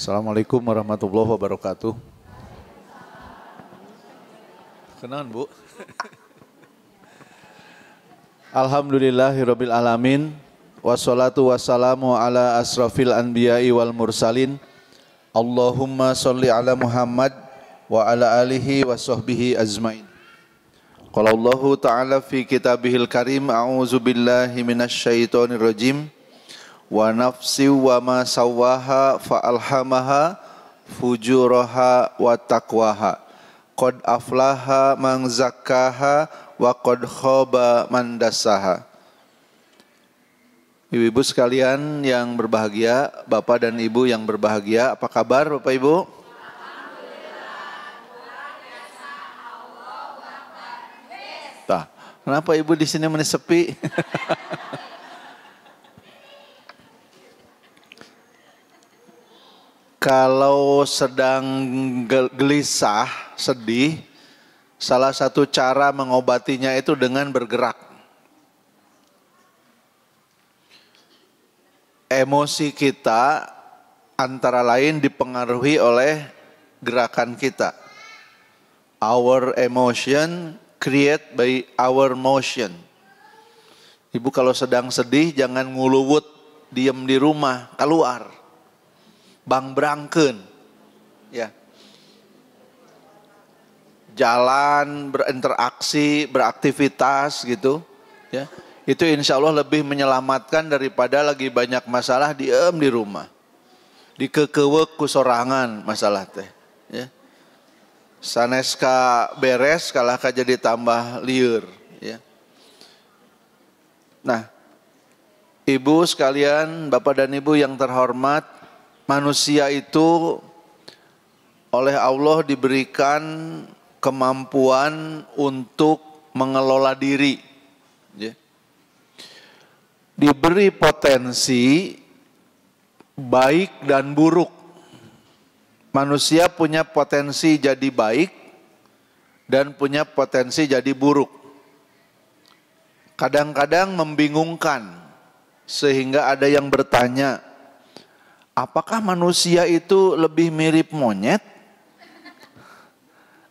Assalamualaikum warahmatullahi wabarakatuh. Kenalan Bu. Alhamdulillahirabbil alamin. Wassalatu wassalamu ala asrafil anbiya'i wal mursalin. Allahumma sholli ala Muhammad wa ala alihi wa sahbihi ajmain. Qala Allahu ta'ala fi kitabihil karim, a'udzu billahi minasyaitonir rajim. Wa nafsi wa ma sawwaha fa alhamaha fujuraha wa taqwaha. Qad aflaha man zakkaha wa qad khaba man dassaha. Ibu-ibu sekalian yang berbahagia, Bapak dan Ibu yang berbahagia, apa kabar Bapak Ibu? Alhamdulillah. Kenapa Ibu di sini sepi? Kalau sedang gelisah, sedih, salah satu cara mengobatinya itu dengan bergerak. Emosi kita antara lain dipengaruhi oleh gerakan kita. Our emotion create by our motion. Ibu kalau sedang sedih jangan nguluwut, diem di rumah, keluar. Bang berangkeun, ya, jalan, berinteraksi, beraktivitas gitu, ya, itu insya Allah lebih menyelamatkan daripada lagi banyak masalah diem di rumah, dikekewek ku sorangan masalah teh, ya, saneska beres kalah ka jadi tambah lieur, ya. Nah, Ibu sekalian, Bapak dan Ibu yang terhormat, manusia itu oleh Allah diberikan kemampuan untuk mengelola diri. Diberi potensi baik dan buruk. Manusia punya potensi jadi baik dan punya potensi jadi buruk. Kadang-kadang membingungkan sehingga ada yang bertanya, apakah manusia itu lebih mirip monyet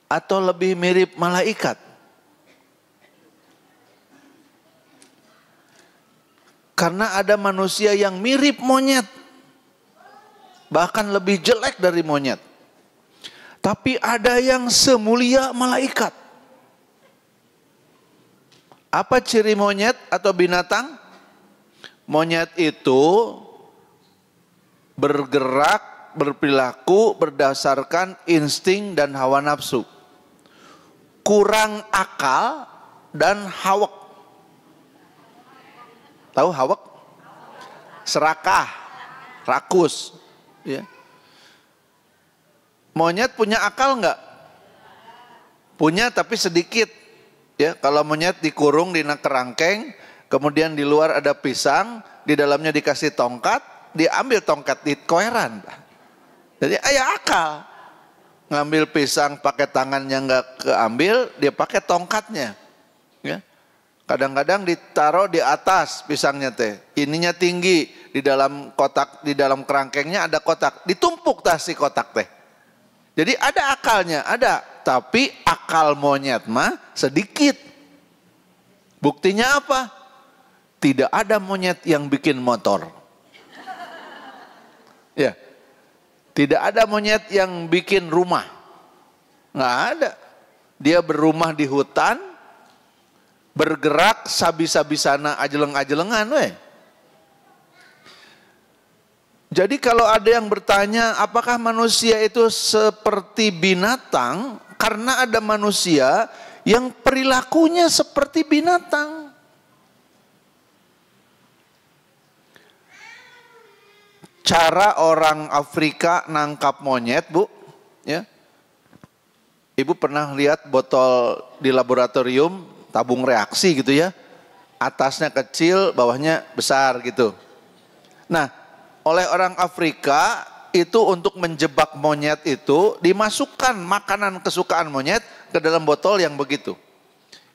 atau lebih mirip malaikat? Karena ada manusia yang mirip monyet, bahkan lebih jelek dari monyet. Tapi ada yang semulia malaikat. Apa ciri monyet atau binatang? Monyet itu bergerak, berperilaku berdasarkan insting dan hawa nafsu. Kurang akal dan hawak. Tahu hawak? Serakah, rakus. Ya. Monyet punya akal enggak? Punya tapi sedikit. Ya, kalau monyet dikurung di kerangkeng, kemudian di luar ada pisang, di dalamnya dikasih tongkat, diambil tongkat di koeran. Jadi ayah akal. Ngambil pisang pakai tangannya nggak keambil, dia pakai tongkatnya. Ya. Kadang-kadang ditaruh di atas pisangnya teh. Ininya tinggi, di dalam kotak, di dalam kerangkengnya ada kotak. Ditumpuk si kotak teh. Jadi ada akalnya, ada. Tapi akal monyet mah sedikit. Buktinya apa? Tidak ada monyet yang bikin motor. Ya, tidak ada monyet yang bikin rumah, nggak ada. Dia berumah di hutan, bergerak sabisa-bisana ajeleng-ajelengan, weh. Jadi kalau ada yang bertanya, apakah manusia itu seperti binatang? Karena ada manusia yang perilakunya seperti binatang. Cara orang Afrika nangkap monyet, Bu, ya. Ibu pernah lihat botol di laboratorium tabung reaksi gitu ya. Atasnya kecil, bawahnya besar gitu. Nah, oleh orang Afrika itu untuk menjebak monyet itu dimasukkan makanan kesukaan monyet ke dalam botol yang begitu.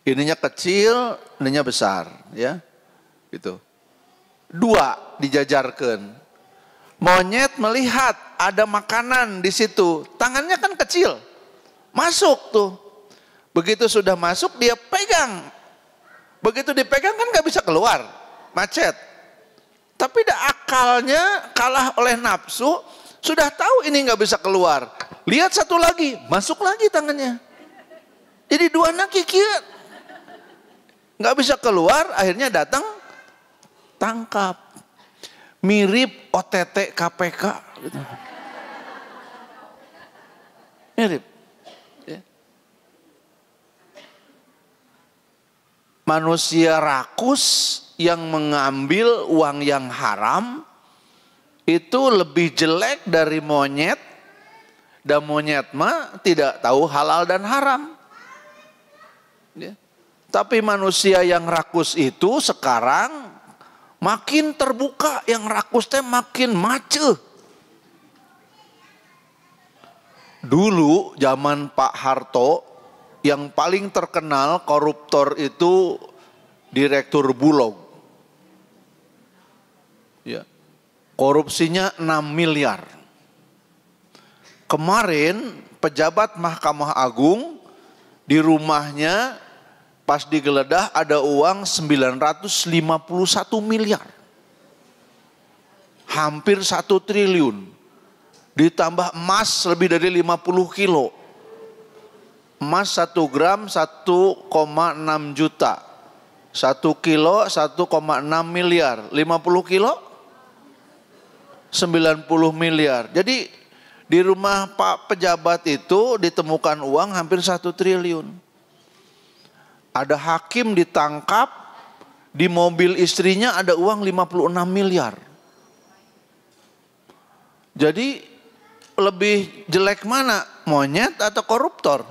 Ininya kecil, ininya besar, ya. Gitu. Dua dijajarkan. Monyet melihat ada makanan di situ, tangannya kan kecil, masuk tuh. Begitu sudah masuk dia pegang, begitu dipegang kan nggak bisa keluar, macet. Tapi akalnya kalah oleh nafsu, sudah tahu ini nggak bisa keluar. Lihat satu lagi, masuk lagi tangannya. Jadi dua naki kia, nggak bisa keluar, akhirnya datang tangkap. Mirip OTT KPK gitu. Mirip ya. Manusia rakus yang mengambil uang yang haram itu lebih jelek dari monyet, dan monyet mah tidak tahu halal dan haram ya. Tapi manusia yang rakus itu sekarang makin terbuka, yang rakus teh makin macet. Dulu zaman Pak Harto yang paling terkenal koruptor itu Direktur Bulog. Ya. Korupsinya 6 miliar. Kemarin pejabat Mahkamah Agung di rumahnya pas digeledah ada uang 951 miliar. Hampir 1 triliun. Ditambah emas lebih dari 50 kilo. Emas 1 gram 1,6 juta. 1 kilo 1,6 miliar. 50 kilo 90 miliar. Jadi di rumah Pak pejabat itu ditemukan uang hampir 1 triliun. Ada hakim ditangkap, di mobil istrinya ada uang 56 miliar. Jadi lebih jelek mana? Monyet atau koruptor?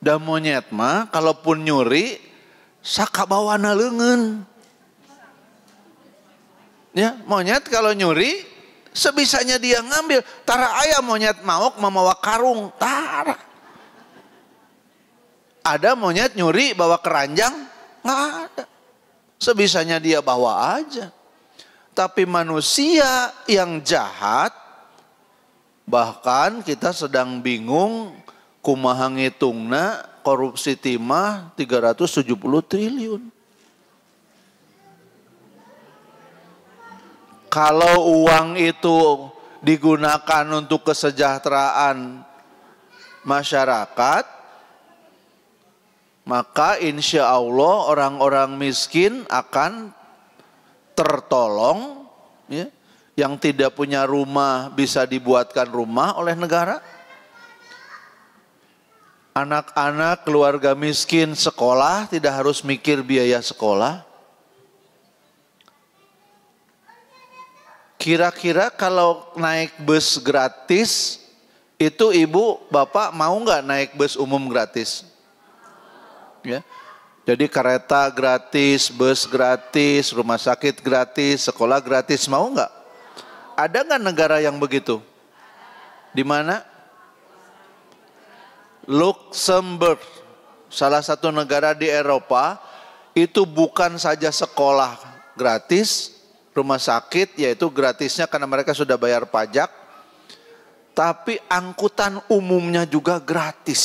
Dan monyet mah kalaupun nyuri, sakabawana leungeun. Ya, monyet kalau nyuri, sebisanya dia ngambil. Tara aya monyet maok mamawa karung, tara. Ada monyet nyuri bawa keranjang? Nggak ada. Sebisanya dia bawa aja. Tapi manusia yang jahat, bahkan kita sedang bingung kumaha ngitungna korupsi timah 370 triliun. Kalau uang itu digunakan untuk kesejahteraan masyarakat, maka insya Allah orang-orang miskin akan tertolong ya. Yang tidak punya rumah bisa dibuatkan rumah oleh negara. Anak-anak keluarga miskin sekolah tidak harus mikir biaya sekolah. Kira-kira kalau naik bus gratis, itu ibu bapak mau nggak naik bus umum gratis? Ya. Jadi kereta gratis, bus gratis, rumah sakit gratis, sekolah gratis, mau nggak? Ada nggak negara yang begitu? Di mana? Luxembourg, salah satu negara di Eropa, itu bukan saja sekolah gratis, rumah sakit yaitu gratisnya karena mereka sudah bayar pajak, tapi angkutan umumnya juga gratis.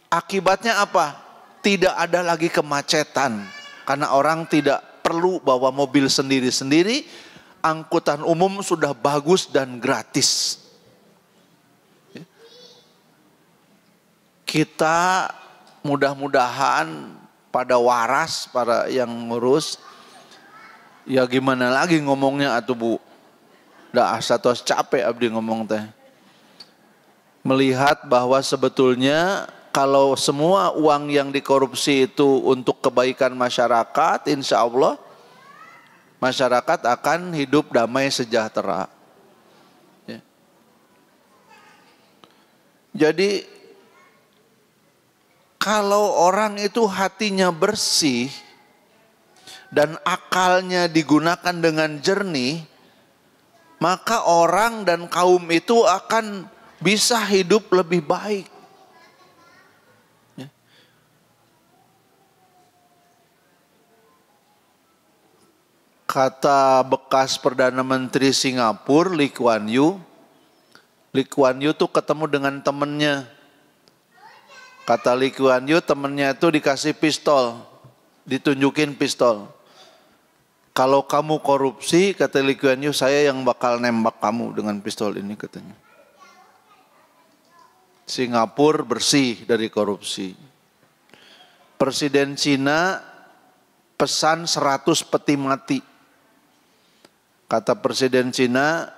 Akibatnya apa? Tidak ada lagi kemacetan. Karena orang tidak perlu bawa mobil sendiri-sendiri. Angkutan umum sudah bagus dan gratis. Kita mudah-mudahan pada waras, para yang ngurus. Ya gimana lagi ngomongnya atuh Bu. Dah satos capek abdi ngomong teh. Melihat bahwa sebetulnya kalau semua uang yang dikorupsi itu untuk kebaikan masyarakat, insya Allah masyarakat akan hidup damai sejahtera. Ya. Jadi kalau orang itu hatinya bersih dan akalnya digunakan dengan jernih, maka orang dan kaum itu akan bisa hidup lebih baik. Kata bekas Perdana Menteri Singapura, Lee Kuan Yew. Lee Kuan Yew tuh ketemu dengan temennya. Kata Lee Kuan Yew, temennya itu dikasih pistol. Ditunjukin pistol. Kalau kamu korupsi, kata Lee Kuan Yew, saya yang bakal nembak kamu dengan pistol ini, katanya. Singapura bersih dari korupsi. Presiden Cina pesan 100 peti mati. Kata Presiden Cina,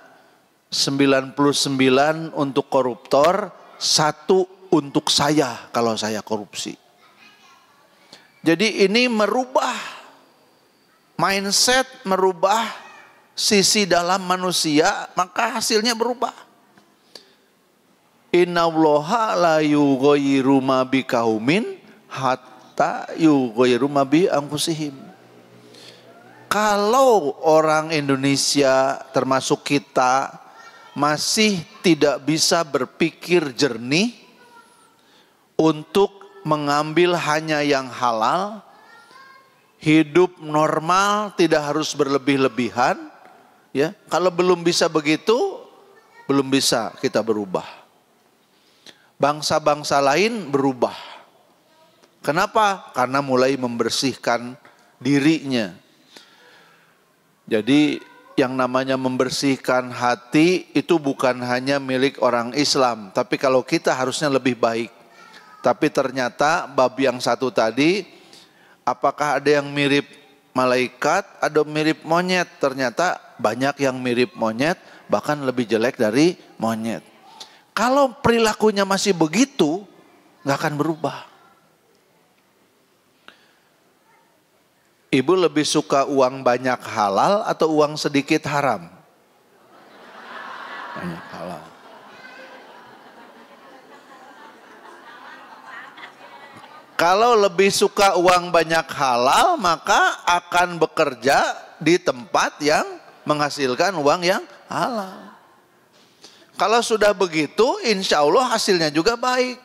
99 untuk koruptor, 1 untuk saya kalau saya korupsi. Jadi ini merubah mindset, merubah sisi dalam manusia, maka hasilnya berubah. Innallaha la yughayyiru ma biqaumin hatta yughayyiru ma bi anfusihim. Kalau orang Indonesia termasuk kita masih tidak bisa berpikir jernih untuk mengambil hanya yang halal, hidup normal tidak harus berlebih-lebihan, ya. Kalau belum bisa begitu, belum bisa kita berubah. Bangsa-bangsa lain berubah. Kenapa? Karena mulai membersihkan dirinya. Jadi yang namanya membersihkan hati itu bukan hanya milik orang Islam. Tapi kalau kita harusnya lebih baik. Tapi ternyata bab yang satu tadi, apakah ada yang mirip malaikat, ada mirip monyet? Ternyata banyak yang mirip monyet, bahkan lebih jelek dari monyet. Kalau perilakunya masih begitu, nggak akan berubah. Ibu lebih suka uang banyak halal atau uang sedikit haram? Banyak halal. Kalau lebih suka uang banyak halal, maka akan bekerja di tempat yang menghasilkan uang yang halal. Kalau sudah begitu, insya Allah hasilnya juga baik.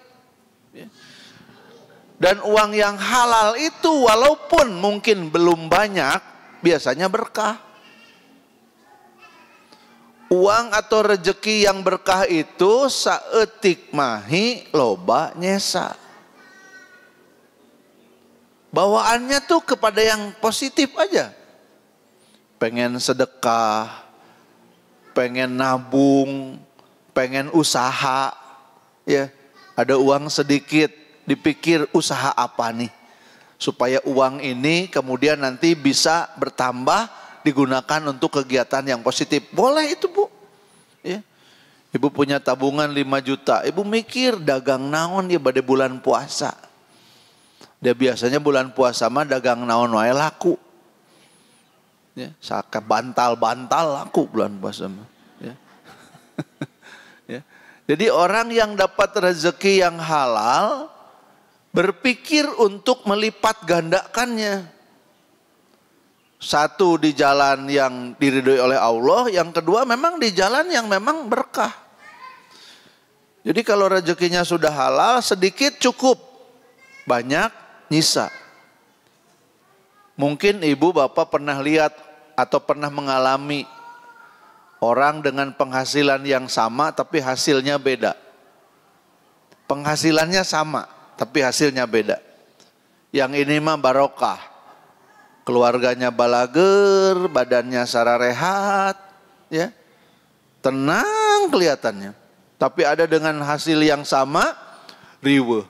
Dan uang yang halal itu walaupun mungkin belum banyak, biasanya berkah. Uang atau rejeki yang berkah itu saeutik mahi loba nyesa. Bawaannya tuh kepada yang positif aja. Pengen sedekah, pengen nabung, pengen usaha, ya. Ada uang sedikit, dipikir usaha apa nih supaya uang ini kemudian nanti bisa bertambah digunakan untuk kegiatan yang positif. Boleh itu, Bu, ya. Ibu punya tabungan 5 juta, ibu mikir dagang naon ya pada bulan puasa. Dia biasanya bulan puasa mah dagang naon wae laku, ya. Saka bantal-bantal laku bulan puasa mah, ya. Ya. Jadi orang yang dapat rezeki yang halal berpikir untuk melipat gandakannya. Satu di jalan yang diridhoi oleh Allah, yang kedua memang di jalan yang memang berkah. Jadi kalau rezekinya sudah halal, sedikit cukup, banyak nyisa. Mungkin ibu bapak pernah lihat atau pernah mengalami orang dengan penghasilan yang sama tapi hasilnya beda. Penghasilannya sama tapi hasilnya beda. Yang ini mah barokah. Keluarganya balager, badannya sararehat, ya. Tenang kelihatannya. Tapi ada dengan hasil yang sama, riweuh.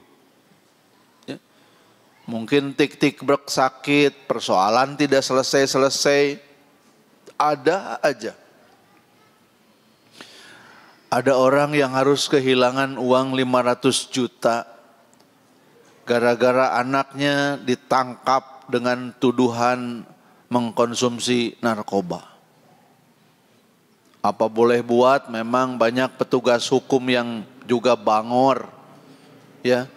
Ya. Mungkin tik-tik brek sakit, persoalan tidak selesai-selesai. Ada aja. Ada orang yang harus kehilangan uang 500 juta. Gara-gara anaknya ditangkap dengan tuduhan mengkonsumsi narkoba. Apa boleh buat, memang banyak petugas hukum yang juga bangor. Ya.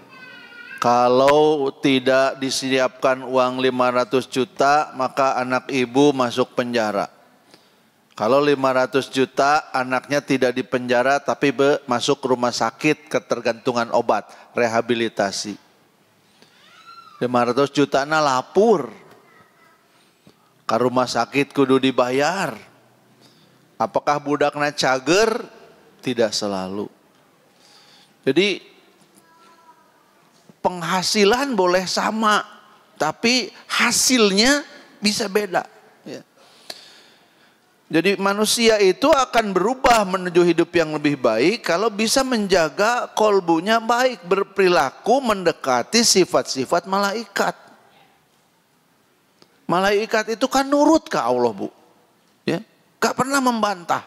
Kalau tidak disiapkan uang 500 juta, maka anak ibu masuk penjara. Kalau 500 juta, anaknya tidak di penjara tapi masuk rumah sakit ketergantungan obat, rehabilitasi. 500 juta na lapur. Ka rumah sakit kudu dibayar. Apakah budakna cager? Tidak selalu. Jadi penghasilan boleh sama, tapi hasilnya bisa beda. Ya. Jadi manusia itu akan berubah menuju hidup yang lebih baik kalau bisa menjaga kolbunya baik, berperilaku mendekati sifat-sifat malaikat. Malaikat itu kan nurut ke Allah, Bu. Ya, gak pernah membantah.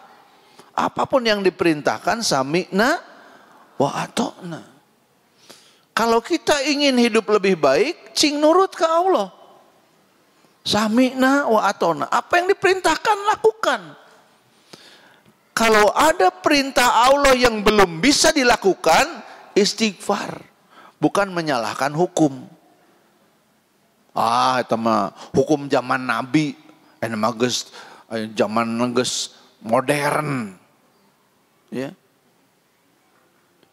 Apapun yang diperintahkan sami'na wa ata'na. Kalau kita ingin hidup lebih baik, cing nurut ke Allah. Sami'na wa ata'na. Apa yang diperintahkan lakukan. Kalau ada perintah Allah yang belum bisa dilakukan, istighfar. Bukan menyalahkan hukum. Itu mah hukum zaman Nabi. Nama geus zaman geus modern. Ya.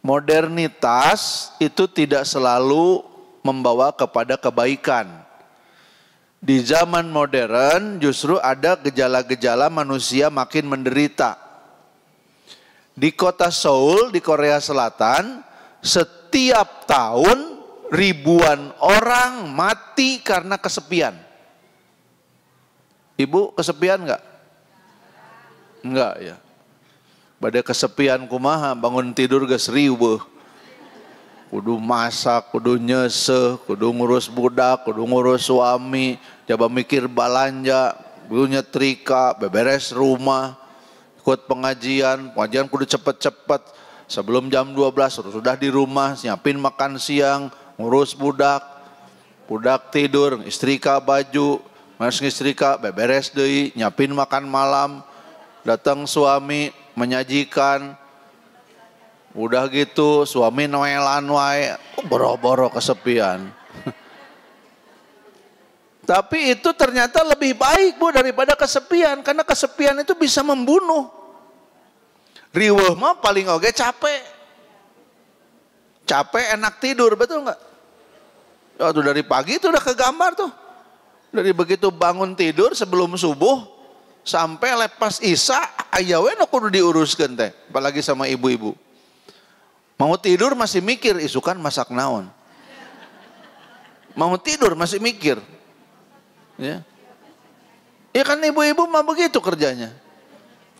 Modernitas itu tidak selalu membawa kepada kebaikan. Di zaman modern justru ada gejala-gejala manusia makin menderita. Di kota Seoul di Korea Selatan, setiap tahun ribuan orang mati karena kesepian. Ibu kesepian enggak? Enggak ya. Badai kesepian kumaha, bangun tidur geus riweuh. Kudu masak, kudu nyeseh, kudu ngurus budak, kudu ngurus suami, coba mikir balanja, kudu nyetrika, beberes rumah, ikut pengajian kudu cepet-cepet. Sebelum jam 12 sudah di rumah, siapin makan siang, ngurus budak, budak tidur, istrika baju, mas istrika beberes deui, nyiapin makan malam, datang suami menyajikan, udah gitu suami noelan wae, boro-boro kesepian. Tapi itu ternyata lebih baik, Bu, daripada kesepian, karena kesepian itu bisa membunuh. Riweuh mah paling oge capek. Capek enak tidur, betul nggak? Tuh dari pagi itu udah kegambar tuh. Dari begitu bangun tidur sebelum subuh sampai lepas isya, aya we nu kudu diuruskeun teh, apalagi sama ibu-ibu. Mau tidur masih mikir isukan masak naon. Mau tidur masih mikir. Ya. Ya kan ibu-ibu mah begitu kerjanya.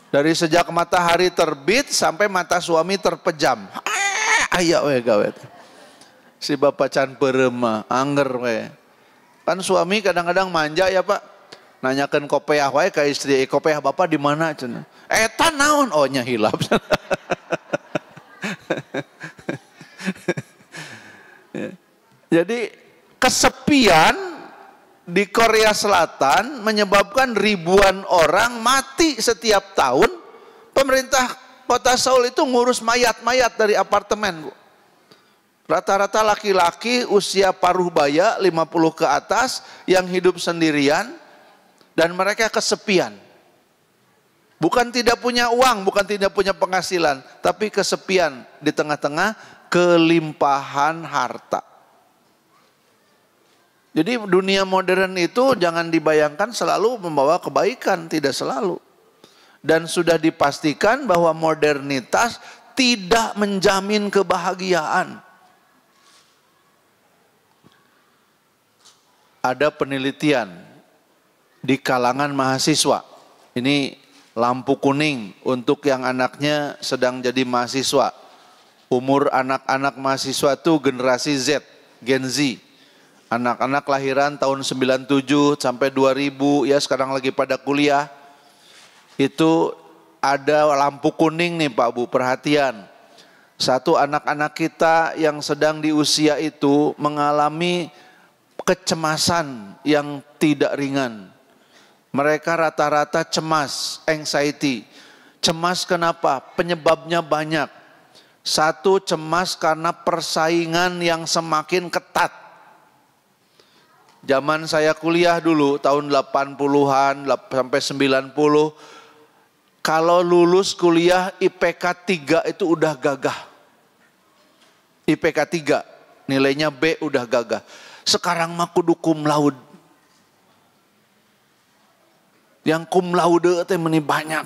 Dari sejak matahari terbit sampai mata suami terpejam. Aya we gawe. Si bapak can peureum mah anger we. Kan suami kadang-kadang manja ya, Pak. Nanyakeun kopiah wae ka istri, "Kopiah Bapak di mana?" cenah. "Eta naon?" "Oh nya hilap." Jadi kesepian di Korea Selatan menyebabkan ribuan orang mati setiap tahun. Pemerintah kota Seoul itu ngurus mayat-mayat dari apartemen, Bu. Rata-rata laki-laki usia paruh baya 50 ke atas yang hidup sendirian dan mereka kesepian. Bukan tidak punya uang, bukan tidak punya penghasilan, tapi kesepian di tengah-tengah kelimpahan harta. Jadi dunia modern itu jangan dibayangkan selalu membawa kebaikan, tidak selalu. Dan sudah dipastikan bahwa modernitas tidak menjamin kebahagiaan. Ada penelitian di kalangan mahasiswa. Ini lampu kuning untuk yang anaknya sedang jadi mahasiswa. Umur anak-anak mahasiswa itu generasi Z, Gen Z. Anak-anak lahiran tahun 97 sampai 2000, ya sekarang lagi pada kuliah. Itu ada lampu kuning nih Pak Bu, perhatian. Satu, anak-anak kita yang sedang di usia itu mengalami kecemasan yang tidak ringan. Mereka rata-rata cemas, anxiety. Cemas kenapa? Penyebabnya banyak. Satu, cemas karena persaingan yang semakin ketat. Zaman saya kuliah dulu tahun 80-an sampai 90, kalau lulus kuliah IPK 3 itu udah gagah. IPK 3, nilainya B udah gagah. Sekarang mah kudu cum laude. Yang cum laude teh meni banyak.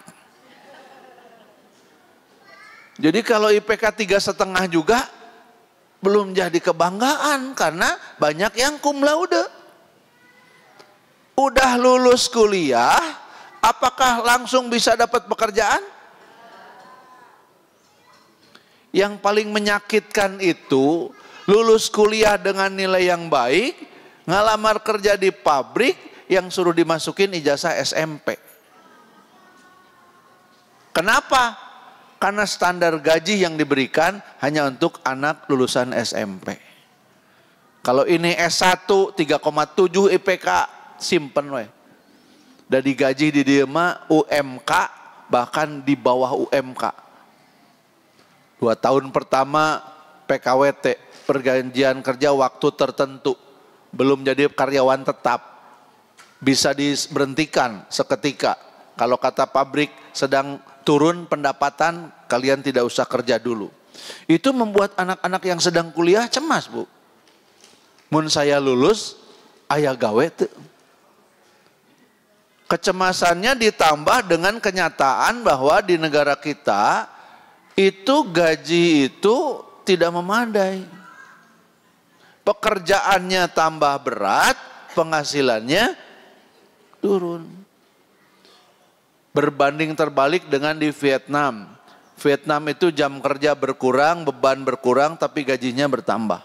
Jadi kalau IPK 3,5 juga belum jadi kebanggaan karena banyak yang cum laude. Udah lulus kuliah, apakah langsung bisa dapat pekerjaan? Yang paling menyakitkan itu lulus kuliah dengan nilai yang baik, ngalamar kerja di pabrik yang suruh dimasukin ijazah SMP. Kenapa? Karena standar gaji yang diberikan hanya untuk anak lulusan SMP. Kalau ini S1 3,7 IPK, simpen we. Dari gaji di dieu mah UMK, bahkan di bawah UMK. 2 tahun pertama PKWT, perjanjian kerja waktu tertentu, belum jadi karyawan tetap, bisa diberhentikan seketika. Kalau kata pabrik sedang turun pendapatan, kalian tidak usah kerja dulu. Itu membuat anak-anak yang sedang kuliah cemas, Bu. Mun saya lulus, aya gawe teu. Kecemasannya ditambah dengan kenyataan bahwa di negara kita itu gaji itu tidak memadai. Pekerjaannya tambah berat, penghasilannya turun. Berbanding terbalik dengan di Vietnam. Vietnam itu jam kerja berkurang, beban berkurang, tapi gajinya bertambah.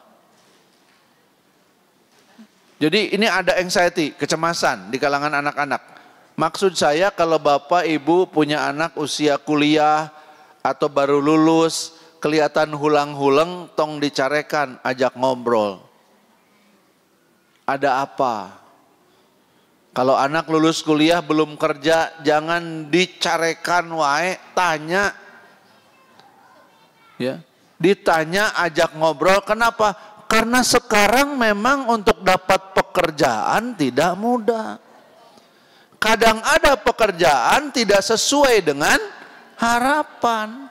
Jadi ini ada anxiety, kecemasan di kalangan anak-anak. Maksud saya kalau bapak ibu punya anak usia kuliah atau baru lulus, kelihatan hulang-hulang, tong dicarekan, ajak ngobrol. Ada apa? Kalau anak lulus kuliah belum kerja, jangan dicarekan wae, tanya. Ya, ditanya, ajak ngobrol. Kenapa? Karena sekarang memang untuk dapat pekerjaan tidak mudah. Kadang ada pekerjaan tidak sesuai dengan harapan.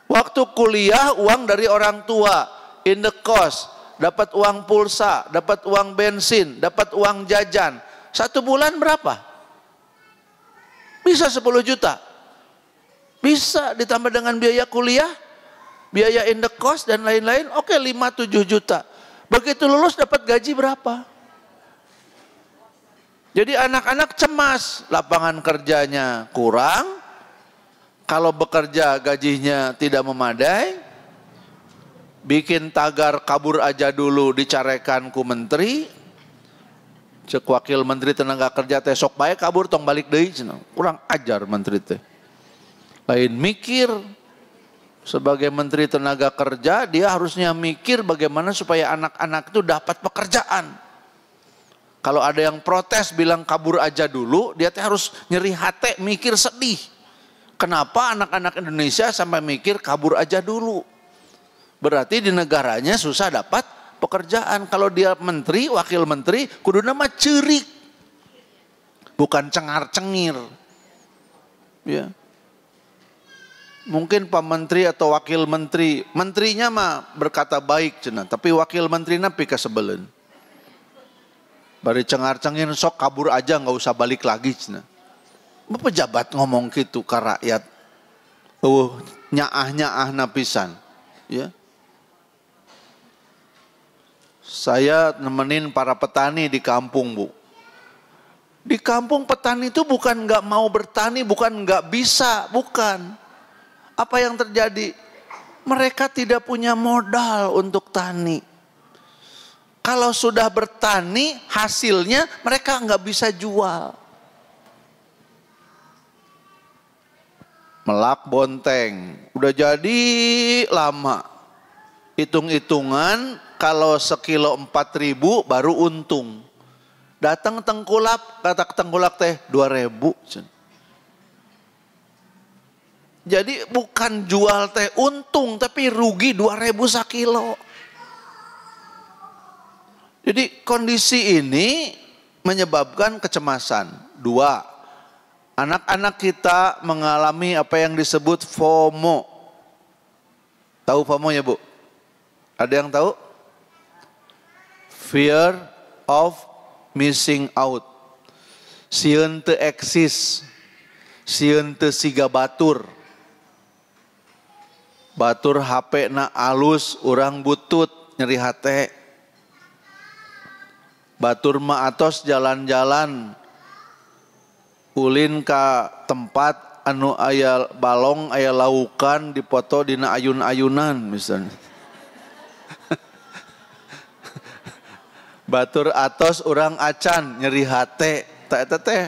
Waktu kuliah uang dari orang tua, in the cost, dapat uang pulsa, dapat uang bensin, dapat uang jajan. 1 bulan berapa? Bisa 10 juta. Bisa ditambah dengan biaya kuliah, biaya in the cost dan lain-lain, oke 5-7 juta. Begitu lulus dapat gaji berapa? Jadi anak-anak cemas, lapangan kerjanya kurang, kalau bekerja gajinya tidak memadai, bikin tagar kabur aja dulu dicarekan ku menteri, cek wakil menteri tenaga kerja teh sok bae kabur tong balik deui cenah. Kurang ajar menteri teh. Lain mikir, sebagai menteri tenaga kerja dia harusnya mikir bagaimana supaya anak-anak itu dapat pekerjaan. Kalau ada yang protes bilang kabur aja dulu, dia teh harus nyeri hati, mikir sedih. Kenapa anak-anak Indonesia sampai mikir kabur aja dulu? Berarti di negaranya susah dapat pekerjaan. Kalau dia menteri, wakil menteri, kuduna mah cerik. Bukan cengar-cengir. Ya. Mungkin Pak Menteri atau Wakil Menteri, menterinya mah berkata baik cenah, tapi wakil menterinya pika sebelen. Bari cengar-cengir sok kabur aja nggak usah balik lagi cenah. Pejabat ngomong gitu ke rakyat. Nyaah-nyaah napisan. Ya. Saya nemenin para petani di kampung, Bu. Di kampung petani itu bukan nggak mau bertani, bukan nggak bisa, bukan. Apa yang terjadi? Mereka tidak punya modal untuk tani. Kalau sudah bertani, hasilnya mereka nggak bisa jual. Melak bonteng, udah jadi lama. Hitung-hitungan, kalau sekilo 4.000 baru untung. Datang tengkulap, kata tengkulap teh 2.000. Jadi bukan jual teh untung, tapi rugi 2.000 sakilo. Jadi kondisi ini menyebabkan kecemasan. 2, anak-anak kita mengalami apa yang disebut FOMO. Tahu FOMO ya Bu? Ada yang tahu? Fear of missing out. Sieun teu eksis, sieun teu siga batur. Batur HP na alus, urang butut nyeri hate. Batur mah atos jalan-jalan ulin ka tempat anu aya balong, aya laukan, dipoto dina ayun-ayunan misalnya. Batur atos urang acan nyeri hate, tak eta teh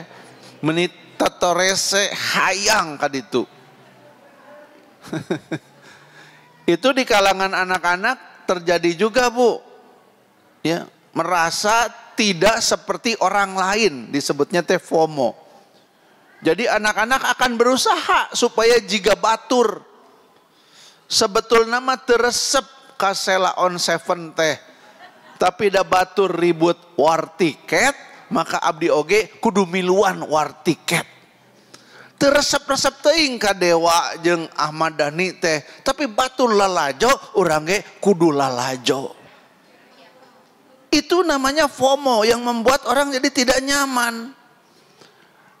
menit tatorese hayang ka ditu. Itu di kalangan anak-anak terjadi juga, Bu. Ya, merasa tidak seperti orang lain, disebutnya teh FOMO. Jadi anak-anak akan berusaha supaya jika batur sebetulnya mah teresep kasela on seven teh, tapi da batur ribut war tiket, maka abdi oge kudu miluan war tiket. Resep-resep teuing ka Dewa jeung Ahmad Dhani teh, tapi batur lalajo urang ge kudu lalajo. Itu namanya FOMO yang membuat orang jadi tidak nyaman.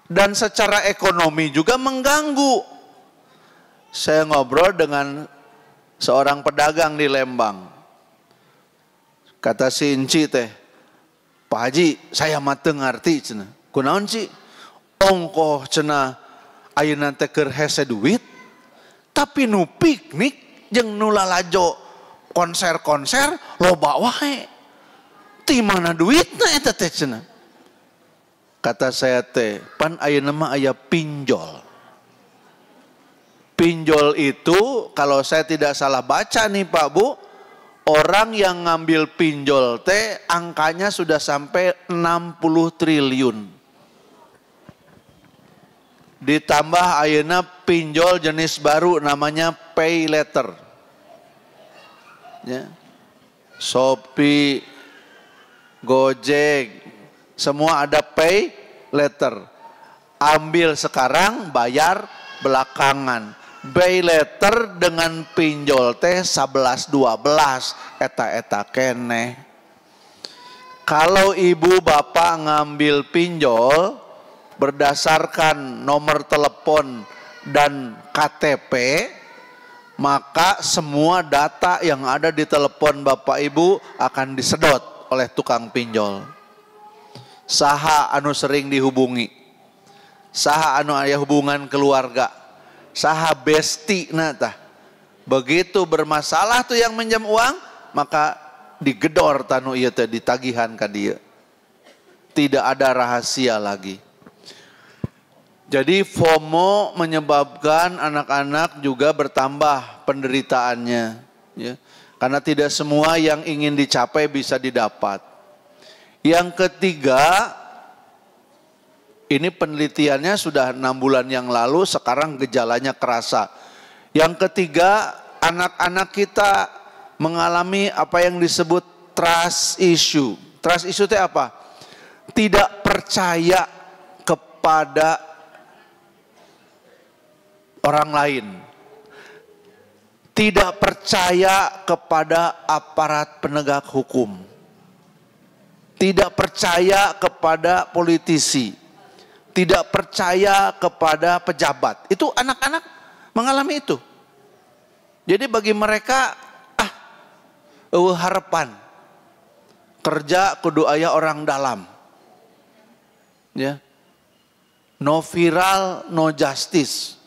Dan secara ekonomi juga mengganggu. Saya ngobrol dengan seorang pedagang di Lembang. Kata si Inci teh, Pak Haji, saya mah teu ngarti cenah. Kunaon Ci? Ongkoh cenah ayeuna teh keur hese duit, tapi nu piknik jeung nu lalajo konser-konser loba wae. Ti mana duitna eta teh cenah. Kata saya teh, pan ayeuna mah aya pinjol. Pinjol itu kalau saya tidak salah baca nih Pak Bu, orang yang ngambil pinjol teh angkanya sudah sampai 60 triliun. Ditambah ayeuna pinjol jenis baru namanya pay letter. Ya. Shopee, Gojek, semua ada pay letter. Ambil sekarang, bayar belakangan. Pay letter dengan pinjol teh 11-12 eta keneh. Kalau ibu bapak ngambil pinjol berdasarkan nomor telepon dan KTP, maka semua data yang ada di telepon bapak ibu akan disedot oleh tukang pinjol. Saha anu sering dihubungi, saha anu aya hubungan keluarga, saha besti tah. Begitu bermasalah tuh yang minjam uang, maka digedor tanu ieu teh ditagihan ka dieu. Tidak ada rahasia lagi. Jadi FOMO menyebabkan anak-anak juga bertambah penderitaannya, ya. Karena tidak semua yang ingin dicapai bisa didapat. Yang ketiga, ini penelitiannya sudah 6 bulan yang lalu, sekarang gejalanya kerasa. Yang ketiga, anak-anak kita mengalami apa yang disebut trust issue. Trust issue itu apa? Tidak percaya kepada orang lain, tidak percaya kepada aparat penegak hukum, tidak percaya kepada politisi, tidak percaya kepada pejabat. Itu anak-anak mengalami itu. Jadi bagi mereka harapan kerja kudu aya orang dalam, ya. No viral, no justice.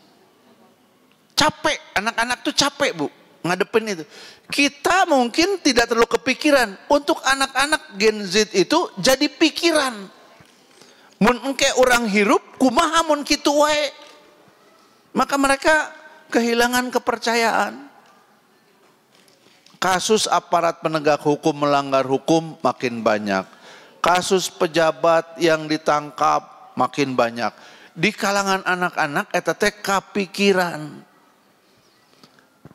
Capek, anak-anak tuh capek Bu, ngadepin itu. Kita mungkin tidak terlalu kepikiran, untuk anak-anak Gen Z itu jadi pikiran. Mun engke orang hirup, kumaha mun kitu wae. Maka mereka kehilangan kepercayaan. Kasus aparat penegak hukum melanggar hukum makin banyak. Kasus pejabat yang ditangkap makin banyak. Di kalangan anak-anak eta teh kapikiran.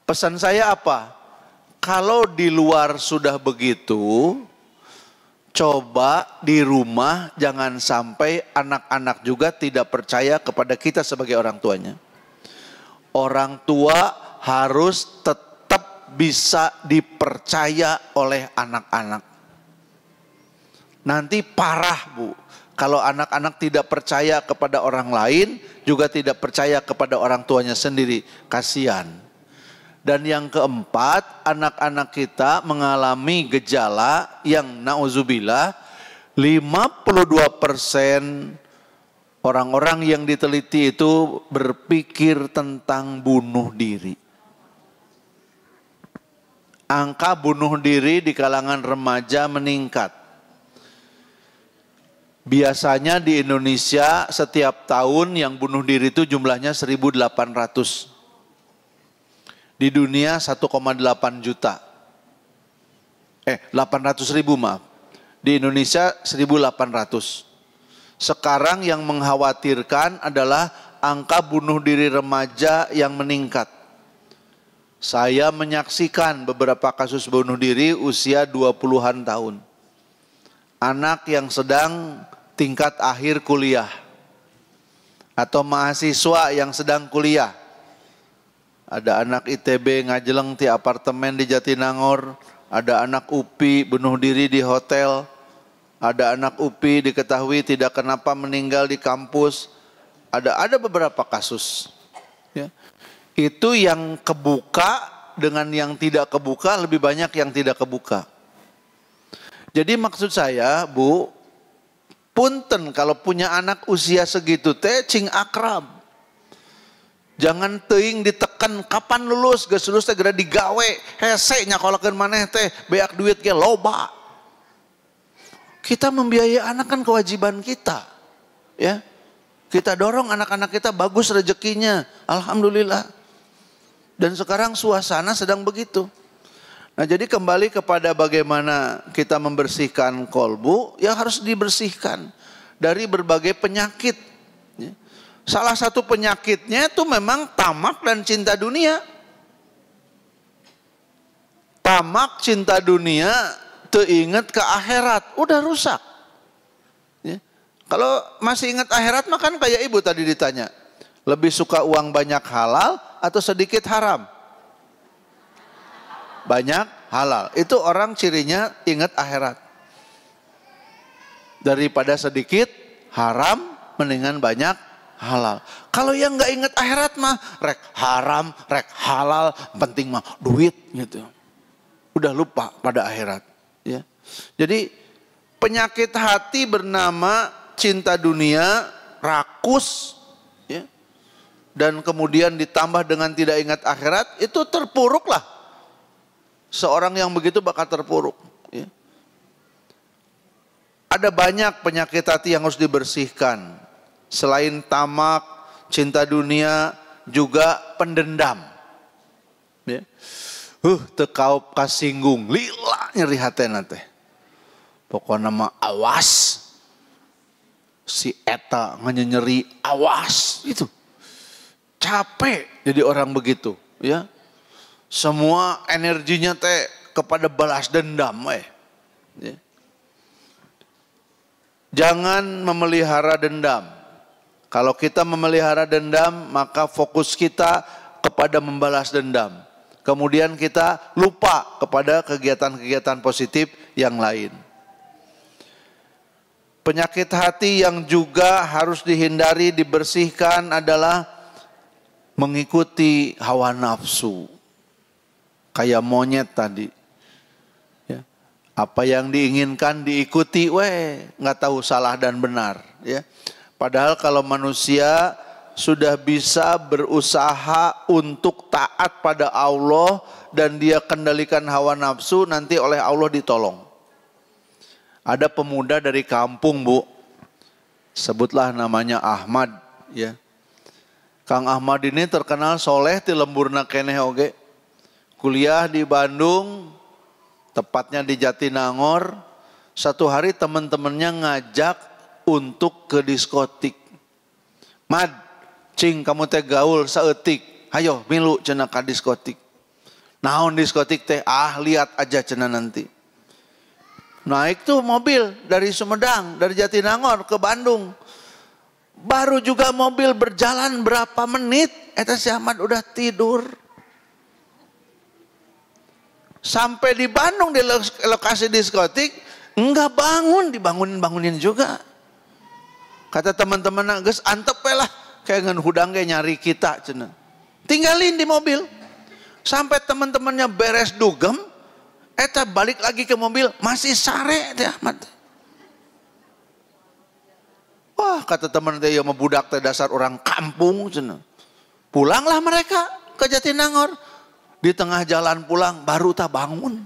Pesan saya apa? Kalau di luar sudah begitu, coba di rumah jangan sampai anak-anak juga tidak percaya kepada kita sebagai orang tuanya. Orang tua harus tetap bisa dipercaya oleh anak-anak. Nanti parah Bu, kalau anak-anak tidak percaya kepada orang lain, juga tidak percaya kepada orang tuanya sendiri. Kasihan. Dan yang keempat, anak-anak kita mengalami gejala yang na'udzubillah, 52% orang-orang yang diteliti itu berpikir tentang bunuh diri. Angka bunuh diri di kalangan remaja meningkat. Biasanya di Indonesia setiap tahun yang bunuh diri itu jumlahnya 1.800. Di dunia 1,8 juta. 800.000 maaf. Di Indonesia 1.800. Sekarang yang mengkhawatirkan adalah angka bunuh diri remaja yang meningkat. Saya menyaksikan beberapa kasus bunuh diri usia 20-an tahun. Anak yang sedang tingkat akhir kuliah. Atau mahasiswa yang sedang kuliah. Ada anak ITB ngajeleng di apartemen di Jatinangor. Ada anak UPI bunuh diri di hotel. Ada anak UPI diketahui tidak kenapa meninggal di kampus. Ada beberapa kasus. Ya. Itu yang kebuka dengan yang tidak kebuka, lebih banyak yang tidak kebuka. Jadi maksud saya, Bu, punten kalau punya anak usia segitu teh cing akrab. Jangan teuing ditekan kapan lulus, geus lulus teh geura digawe, hese nyakolakeun maneh teh beak duit ge loba. Kita membiayai anak kan kewajiban kita. Ya. Kita dorong anak-anak kita bagus rezekinya, alhamdulillah. Dan sekarang suasana sedang begitu. Nah, jadi kembali kepada bagaimana kita membersihkan kolbu, ya harus dibersihkan dari berbagai penyakit. Salah satu penyakitnya itu memang tamak dan cinta dunia. Tamak, cinta dunia, teu inget ke akhirat, udah rusak. Ya. Kalau masih ingat akhirat mah kan kayak ibu tadi ditanya, lebih suka uang banyak halal atau sedikit haram? Banyak halal. Itu orang cirinya ingat akhirat. Daripada sedikit haram, mendingan banyak halal. Kalau yang nggak ingat akhirat mah rek haram, rek halal, penting mah duit gitu. Udah lupa pada akhirat. Ya. Jadi penyakit hati bernama cinta dunia, rakus, ya. Dan kemudian ditambah dengan tidak ingat akhirat, itu terpuruklah. Seorang yang begitu bakal terpuruk. Ya. Ada banyak penyakit hati yang harus dibersihkan. Selain tamak, cinta dunia, juga pendendam. Ya. Tekaup kasinggung, lila nyeri hatena teh. Pokoknya mah awas. Si eta nyeri, awas itu. Capek jadi orang begitu, ya. Semua energinya teh kepada balas dendam, ya. Jangan memelihara dendam. Kalau kita memelihara dendam, maka fokus kita kepada membalas dendam. Kemudian kita lupa kepada kegiatan-kegiatan positif yang lain. Penyakit hati yang juga harus dihindari, dibersihkan adalah mengikuti hawa nafsu. Kayak monyet tadi. Ya. Apa yang diinginkan diikuti, nggak tahu salah dan benar. Ya. Padahal kalau manusia sudah bisa berusaha untuk taat pada Allah dan dia kendalikan hawa nafsu, nanti oleh Allah ditolong. Ada pemuda dari kampung, Bu, sebutlah namanya Ahmad, ya. Kang Ahmad ini terkenal soleh di lemburna keneh oge. Kuliah di Bandung, tepatnya di Jatinangor. Satu hari teman-temannya ngajak untuk ke diskotik. Mad, cing kamu teh gaul saeutik, hayo milu cenah ka diskotik. Naon diskotik teh? Lihat aja cenah nanti. Naik tuh mobil dari Sumedang, dari Jatinangor ke Bandung. Baru juga mobil berjalan berapa menit, eta si Ahmad udah tidur. Sampai di Bandung di lokasi diskotik, enggak bangun, dibangunin juga. Kata teman-teman, geus antep we lah, kayak ngan hudang ge nyari kita cenah. Tinggalin di mobil. Sampai teman-temannya beres dugem, eta balik lagi ke mobil, masih sare teh Ahmad. Wah, kata teman teh ieu mah budak teh dasar orang kampung cenah. Pulanglah mereka ke Jatinangor. Di tengah jalan pulang baru tak bangun.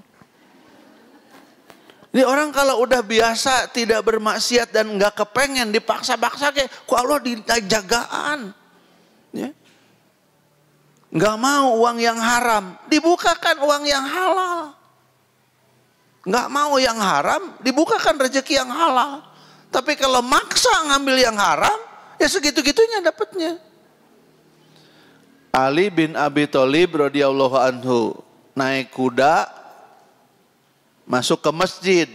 Jadi orang kalau udah biasa tidak bermaksiat dan nggak kepengen dipaksa-paksa kayak ku Allah dijagaan. Ya. Nggak mau uang yang haram, dibukakan uang yang halal. Nggak mau yang haram, dibukakan rezeki yang halal. Tapi kalau maksa ngambil yang haram, ya segitu-gitunya dapatnya. Ali bin Abi Thalib radhiyallahu anhu naik kuda masuk ke masjid.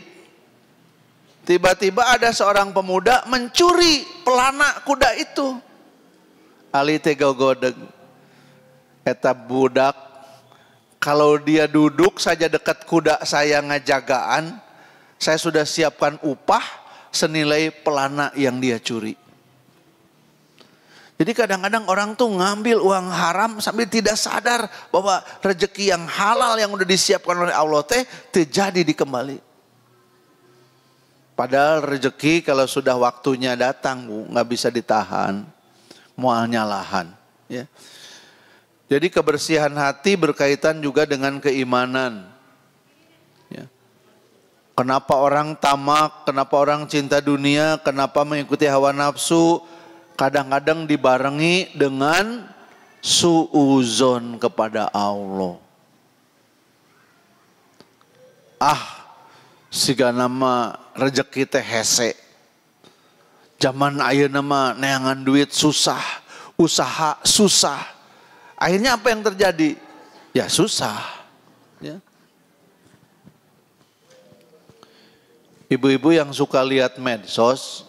Tiba-tiba ada seorang pemuda mencuri pelana kuda itu. Ali teh gogodeg. Eta budak kalau dia duduk saja dekat kuda saya ngajagaan, saya sudah siapkan upah senilai pelana yang dia curi. Jadi kadang-kadang orang tuh ngambil uang haram sambil tidak sadar bahwa rezeki yang halal yang udah disiapkan oleh Allah teh terjadi dikembali. Padahal rezeki kalau sudah waktunya datang Bu, nggak bisa ditahan, mual nyalahan. Ya. Jadi kebersihan hati berkaitan juga dengan keimanan. Ya. Kenapa orang tamak, kenapa orang cinta dunia, kenapa mengikuti hawa nafsu? Kadang-kadang dibarengi dengan suuzon kepada Allah. Siga nama rezeki teh hese. Zaman ayeuna mah neangan duit susah, usaha susah. Akhirnya apa yang terjadi? Ya susah. Ya. Ibu-ibu yang suka lihat medsos,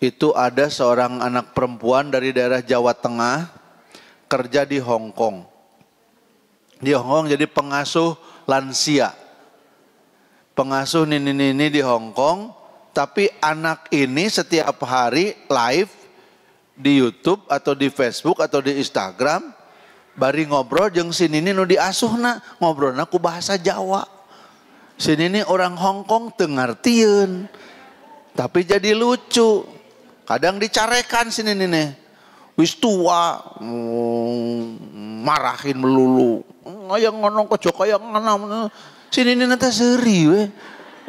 itu ada seorang anak perempuan dari daerah Jawa Tengah kerja di Hong Kong. Di Hong Kong jadi pengasuh lansia. Pengasuh nini-nini di Hong Kong, tapi anak ini setiap hari live di YouTube atau di Facebook atau di Instagram, bari ngobrol jeung si nini nu diasuhna, ngobrolna ku bahasa Jawa. Si nini orang Hong Kong teu ngartieun, tapi jadi lucu. Kadang dicarekan sini nih, wis tua, marahin melulu, yang ngonong kocok yang nganam, sini nih nanti seri we,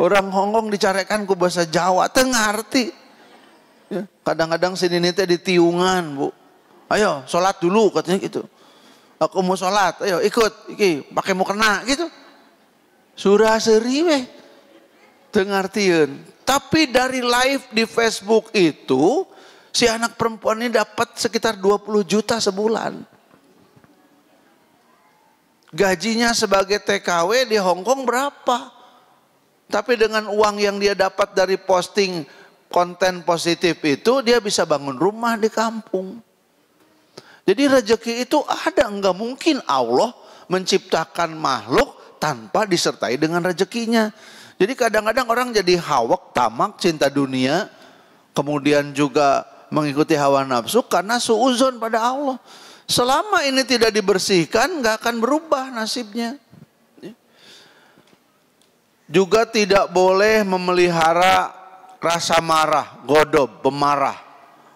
orang Hongkong dicarekan ku bahasa Jawa, tengah arti, kadang-kadang sini nih teh ditiungan Bu, ayo sholat dulu katanya gitu, aku mau sholat, ayo ikut, iki pakai mau kena gitu, surah seri we, tengah artieun. Tapi dari live di Facebook itu, si anak perempuan ini dapat sekitar 20 juta sebulan. Gajinya sebagai TKW di Hong Kong berapa? Tapi dengan uang yang dia dapat dari posting konten positif itu, dia bisa bangun rumah di kampung. Jadi rezeki itu ada, enggak mungkin Allah menciptakan makhluk tanpa disertai dengan rezekinya. Jadi kadang-kadang orang jadi hawak, tamak, cinta dunia, kemudian juga mengikuti hawa nafsu karena suuzon pada Allah. Selama ini tidak dibersihkan, nggak akan berubah nasibnya. Juga tidak boleh memelihara rasa marah, godob, pemarah,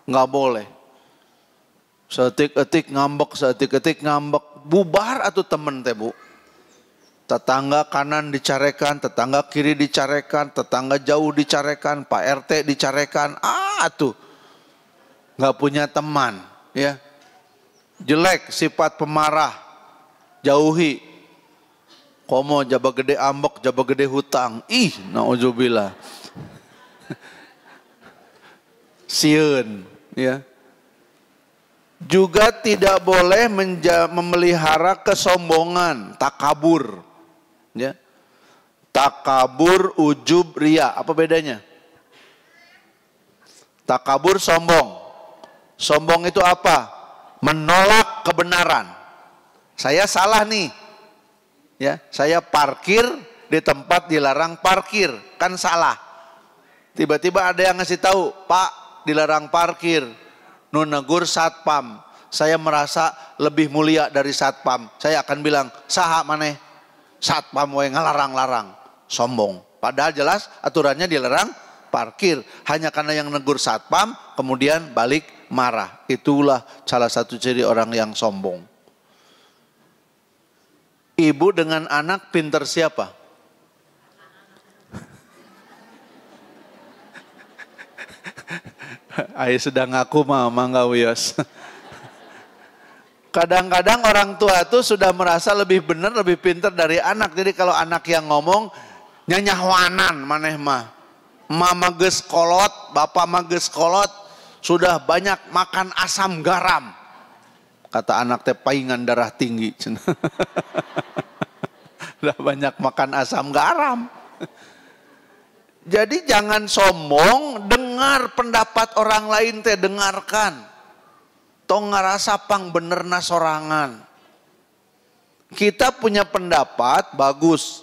nggak boleh. Seetik-etik ngambek, bubar atau temen teh Bu. Tetangga kanan dicarekan, tetangga kiri dicarekan, tetangga jauh dicarekan, Pak RT dicarekan. Tuh nggak punya teman, ya. Jelek, sifat pemarah, jauhi. Komo jaba gede ambek, jaba gede hutang. Nauzubillah. Sieun, ya. Juga tidak boleh memelihara kesombongan, takabur. Ya. Takabur, ujub, ria. Apa bedanya? Takabur sombong. Sombong itu apa? Menolak kebenaran. Saya salah nih. Ya, saya parkir di tempat dilarang parkir, kan salah. Tiba-tiba ada yang ngasih tahu, "Pak, dilarang parkir. Nu negur satpam. Saya merasa lebih mulia dari satpam. Saya akan bilang, saha maneh? Satpam we ngalarang-larang. Sombong. Padahal jelas aturannya dilarang parkir. Hanya karena yang negur satpam, kemudian balik marah. Itulah salah satu ciri orang yang sombong. Ibu dengan anak pinter siapa? Ayah sedang ngaku mama nggak wios. Kadang-kadang orang tua itu sudah merasa lebih benar, lebih pintar dari anak. Jadi kalau anak yang ngomong nyanyahwanan maneh mah. Mama geus kolot, bapak mah geus kolot, sudah banyak makan asam garam. Kata anak teh paingan darah tinggi. Sudah banyak makan asam garam. Jadi jangan sombong, dengar pendapat orang lain teh, dengarkan. Tong ngarasa pang benerna sorangan. Kita punya pendapat bagus.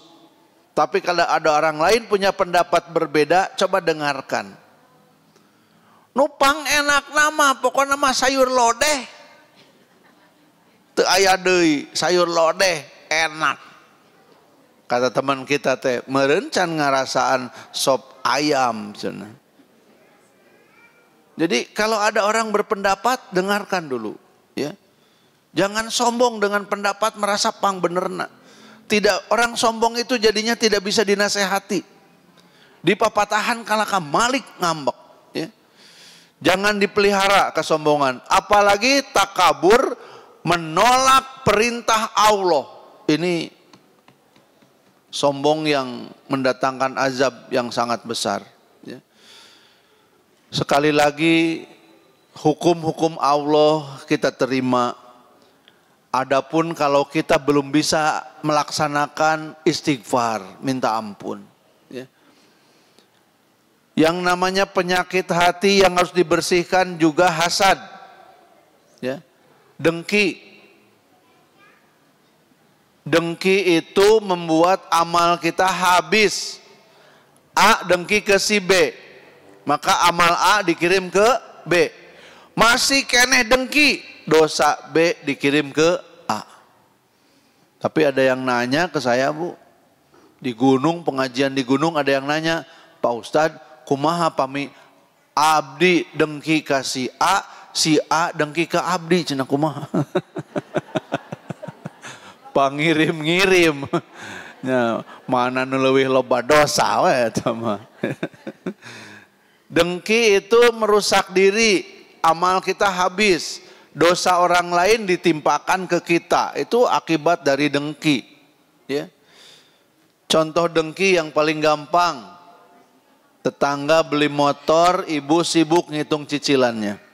Tapi kalau ada orang lain punya pendapat berbeda, coba dengarkan. Nupang enak nama, pokoknya nama sayur lodeh. Teu aya deui, sayur lodeh enak. Kata teman kita teh, merencan ngarasaan sop ayam. Jadi kalau ada orang berpendapat, dengarkan dulu. Ya, jangan sombong dengan pendapat merasa pang benerna. Tidak, orang sombong itu jadinya tidak bisa dinasehati. Di papatahan kalaka malik ngambek. Ya. Jangan dipelihara kesombongan. Apalagi takabur menolak perintah Allah. Ini sombong yang mendatangkan azab yang sangat besar. Ya. Sekali lagi, hukum-hukum Allah kita terima. Adapun kalau kita belum bisa melaksanakan istighfar, minta ampun. Ya. Yang namanya penyakit hati yang harus dibersihkan juga hasad, ya. Dengki. Dengki itu membuat amal kita habis. A dengki ke si B, maka amal A dikirim ke B. Masih keneh dengki, dosa B dikirim ke A. Tapi ada yang nanya ke saya, Bu, di gunung, pengajian di gunung, ada yang nanya, Pak Ustadz, kumaha pami abdi dengki ke si A dengki ke abdi, cenah kumaha. Pangirim-ngirim. Ya, mana nu leuwih loba dosa we eta mah. Dengki itu merusak diri, amal kita habis. Dosa orang lain ditimpakan ke kita, itu akibat dari dengki. Ya. Contoh dengki yang paling gampang. Tetangga beli motor, ibu sibuk ngitung cicilannya.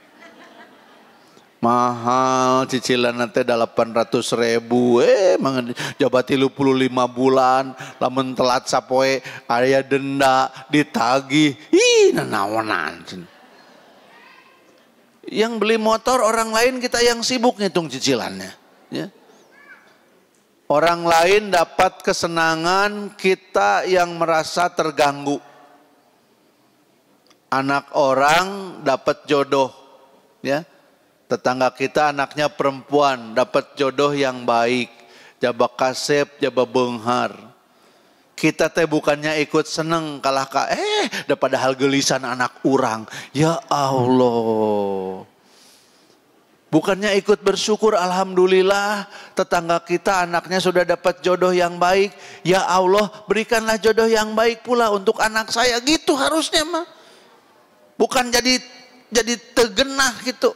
Mahal cicilan nanti 800.000, jabat 35 bulan, lamun telat sapoe aya denda, ditagih, nanaonan. Yang beli motor orang lain, kita yang sibuk ngitung cicilannya. Ya. Orang lain dapat kesenangan, kita yang merasa terganggu. Anak orang dapat jodoh, ya. Tetangga kita anaknya perempuan, dapat jodoh yang baik, jaba kasep, jaba beunghar. Kita teh bukannya ikut seneng kalah padahal gelisan anak urang. Ya Allah. Bukannya ikut bersyukur, alhamdulillah tetangga kita anaknya sudah dapat jodoh yang baik. Ya Allah, berikanlah jodoh yang baik pula untuk anak saya. Gitu harusnya mah. Bukan jadi tegenah gitu.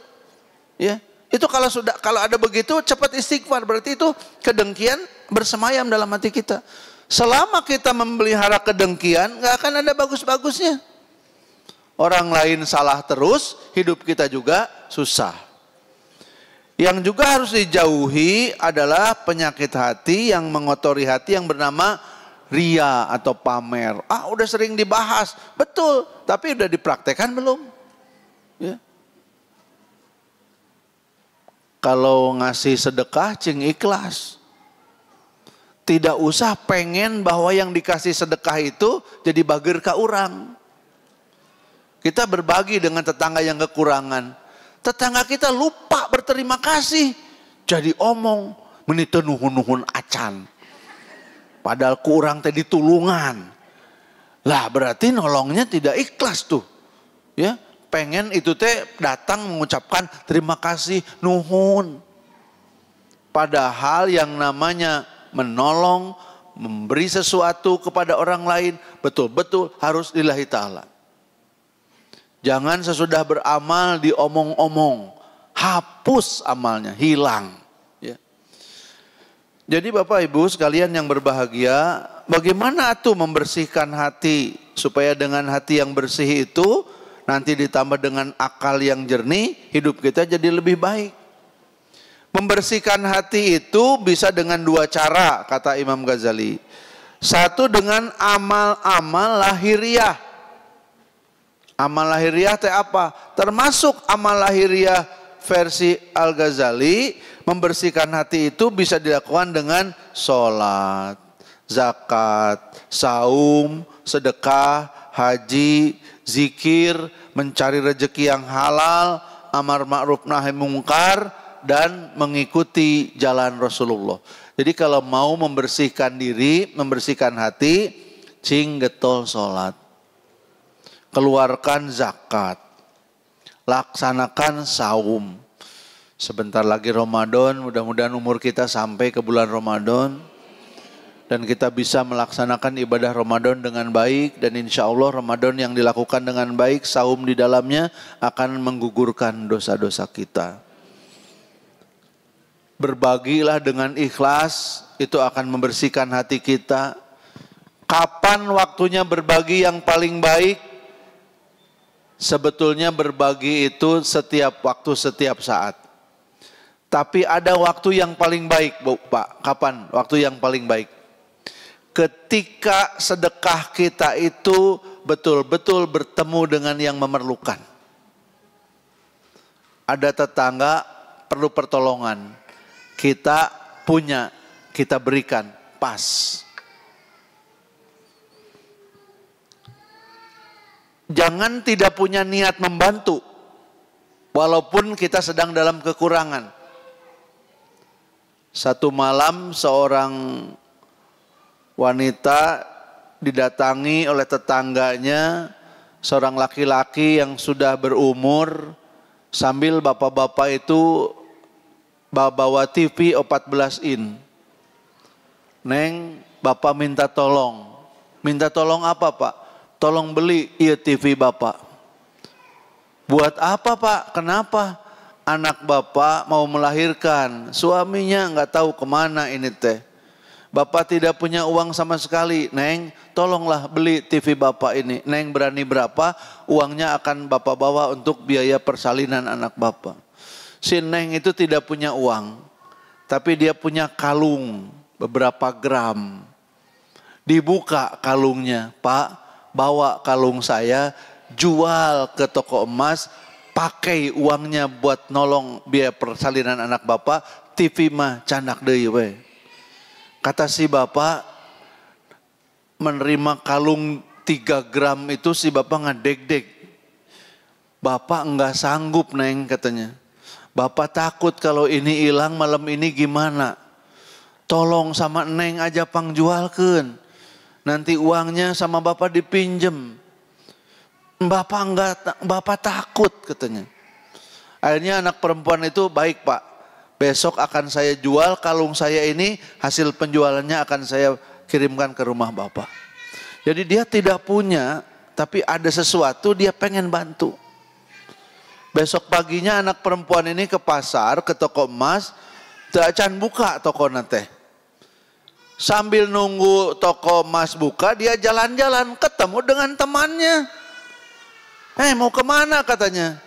Ya, itu kalau ada begitu cepat istighfar, berarti itu kedengkian bersemayam dalam hati kita. Selama kita memelihara kedengkian, nggak akan ada bagus-bagusnya. Orang lain salah terus, hidup kita juga susah. Yang juga harus dijauhi adalah penyakit hati yang mengotori hati yang bernama ria atau pamer. Udah sering dibahas, betul, tapi udah dipraktekkan belum? Ya. Kalau ngasih sedekah cing ikhlas. Tidak usah pengen bahwa yang dikasih sedekah itu jadi bager ka urang. Kita berbagi dengan tetangga yang kekurangan. Tetangga kita lupa berterima kasih. Jadi omong, meniteu nuhun-nuhun acan. Padahal kurang teh ditulungan. Lah berarti nolongnya tidak ikhlas tuh. Ya, pengen itu teh datang mengucapkan terima kasih, nuhun. Padahal yang namanya menolong, memberi sesuatu kepada orang lain, betul-betul harus lillahi ta'ala. Jangan sesudah beramal diomong-omong, hapus amalnya, hilang. Ya. Jadi Bapak Ibu sekalian yang berbahagia, bagaimana tuh membersihkan hati supaya dengan hati yang bersih itu nanti ditambah dengan akal yang jernih, hidup kita jadi lebih baik. Membersihkan hati itu bisa dengan dua cara kata Imam Ghazali. Satu dengan amal-amal lahiriah. Amal lahiriah teh apa? Termasuk amal lahiriah versi Al-Ghazali, membersihkan hati itu bisa dilakukan dengan sholat, zakat, saum, sedekah, haji, zikir, mencari rezeki yang halal, amar ma'ruf nahi mungkar, dan mengikuti jalan Rasulullah. Jadi kalau mau membersihkan diri, membersihkan hati, cing getol sholat, keluarkan zakat, laksanakan saum. Sebentar lagi Ramadan, mudah-mudahan umur kita sampai ke bulan Ramadan dan kita bisa melaksanakan ibadah Ramadan dengan baik, dan insya Allah Ramadan yang dilakukan dengan baik, saum di dalamnya akan menggugurkan dosa-dosa kita. Berbagilah dengan ikhlas, itu akan membersihkan hati kita. Kapan waktunya berbagi yang paling baik? Sebetulnya berbagi itu setiap waktu, setiap saat. Tapi ada waktu yang paling baik, Bu, Pak. Kapan waktu yang paling baik? Ketika sedekah kita itu betul-betul bertemu dengan yang memerlukan. Ada tetangga perlu pertolongan. Kita punya, kita berikan, pas. Jangan tidak punya niat membantu, walaupun kita sedang dalam kekurangan. Satu malam seorang wanita didatangi oleh tetangganya, seorang laki-laki yang sudah berumur, sambil bapak-bapak itu bawa TV 14 in. Neng, bapak minta tolong. Minta tolong apa Pak? Tolong beli iya TV bapak. Buat apa Pak? Kenapa? Anak bapak mau melahirkan, suaminya nggak tahu kemana ini teh. Bapak tidak punya uang sama sekali. Neng, tolonglah beli TV bapak ini. Neng berani berapa? Uangnya akan bapak bawa untuk biaya persalinan anak bapak. Si Neng itu tidak punya uang, tapi dia punya kalung beberapa gram. Dibuka kalungnya, Pak, bawa kalung saya, jual ke toko emas, pakai uangnya buat nolong biaya persalinan anak bapak, TV mah candak deui we. Kata si bapak, menerima kalung 3 gram itu si bapak ngedeg-deg. Bapak enggak sanggup Neng katanya. Bapak takut kalau ini hilang malam ini gimana? Tolong sama Neng aja pangjualkeun. Nanti uangnya sama bapak dipinjem. Bapak takut katanya. Akhirnya anak perempuan itu, baik Pak. Besok akan saya jual kalung saya ini, hasil penjualannya akan saya kirimkan ke rumah bapak. Jadi dia tidak punya, tapi ada sesuatu dia pengen bantu. Besok paginya anak perempuan ini ke pasar, ke toko emas, teu acan buka toko nate. Sambil nunggu toko emas buka, dia jalan-jalan ketemu dengan temannya. Mau kemana katanya?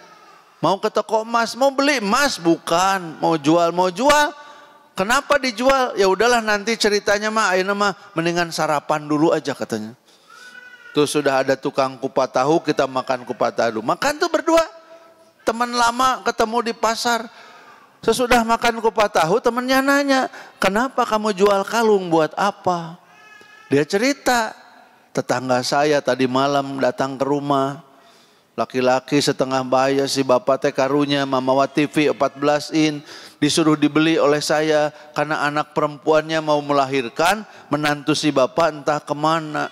Mau ke toko emas, mau beli emas? Bukan, mau jual. Kenapa dijual? Ya udahlah nanti ceritanya mah, ayeuna mah mendingan sarapan dulu aja katanya. Tuh sudah ada tukang kupat tahu, kita makan kupat tahu. Makan tuh berdua. Teman lama ketemu di pasar. Sesudah makan kupat tahu, temannya nanya, kenapa kamu jual kalung, buat apa? Dia cerita, tetangga saya tadi malam datang ke rumah, Laki-laki setengah bahaya, si bapak teh karunya Mamawa TV 14 in disuruh dibeli oleh saya karena anak perempuannya mau melahirkan, menantu si bapak entah kemana.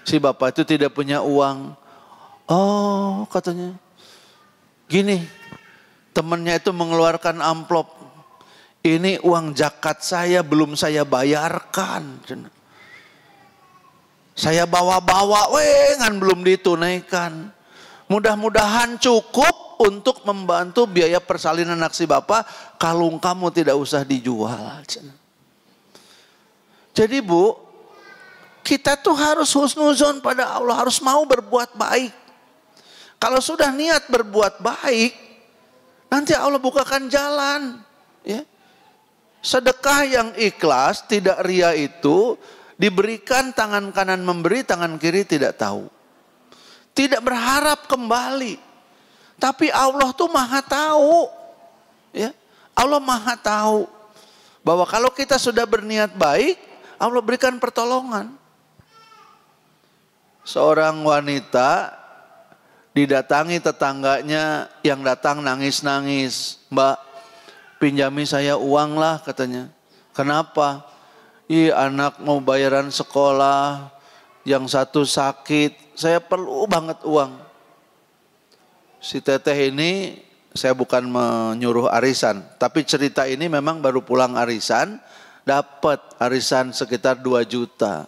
Si bapak itu tidak punya uang. Oh katanya, gini, temannya itu mengeluarkan amplop. Ini uang zakat saya belum saya bayarkan. Saya bawa-bawa, ngan belum ditunaikan. Mudah-mudahan cukup untuk membantu biaya persalinan anak si bapak. Kalung kamu tidak usah dijual. Jadi Bu, kita tuh harus husnuzon pada Allah, harus mau berbuat baik. Kalau sudah niat berbuat baik, nanti Allah bukakan jalan. Ya. Sedekah yang ikhlas, tidak ria itu diberikan tangan kanan memberi, tangan kiri tidak tahu. Tidak berharap kembali. Tapi Allah tuh maha tahu. Ya. Allah maha tahu. Bahwa kalau kita sudah berniat baik, Allah berikan pertolongan. Seorang wanita didatangi tetangganya yang datang nangis-nangis. Mbak, pinjami saya uang lah katanya. Kenapa? Anak mau bayaran sekolah, yang satu sakit, saya perlu banget uang. Si teteh ini, saya bukan menyuruh arisan, tapi cerita ini memang baru pulang arisan, dapat arisan sekitar 2 juta.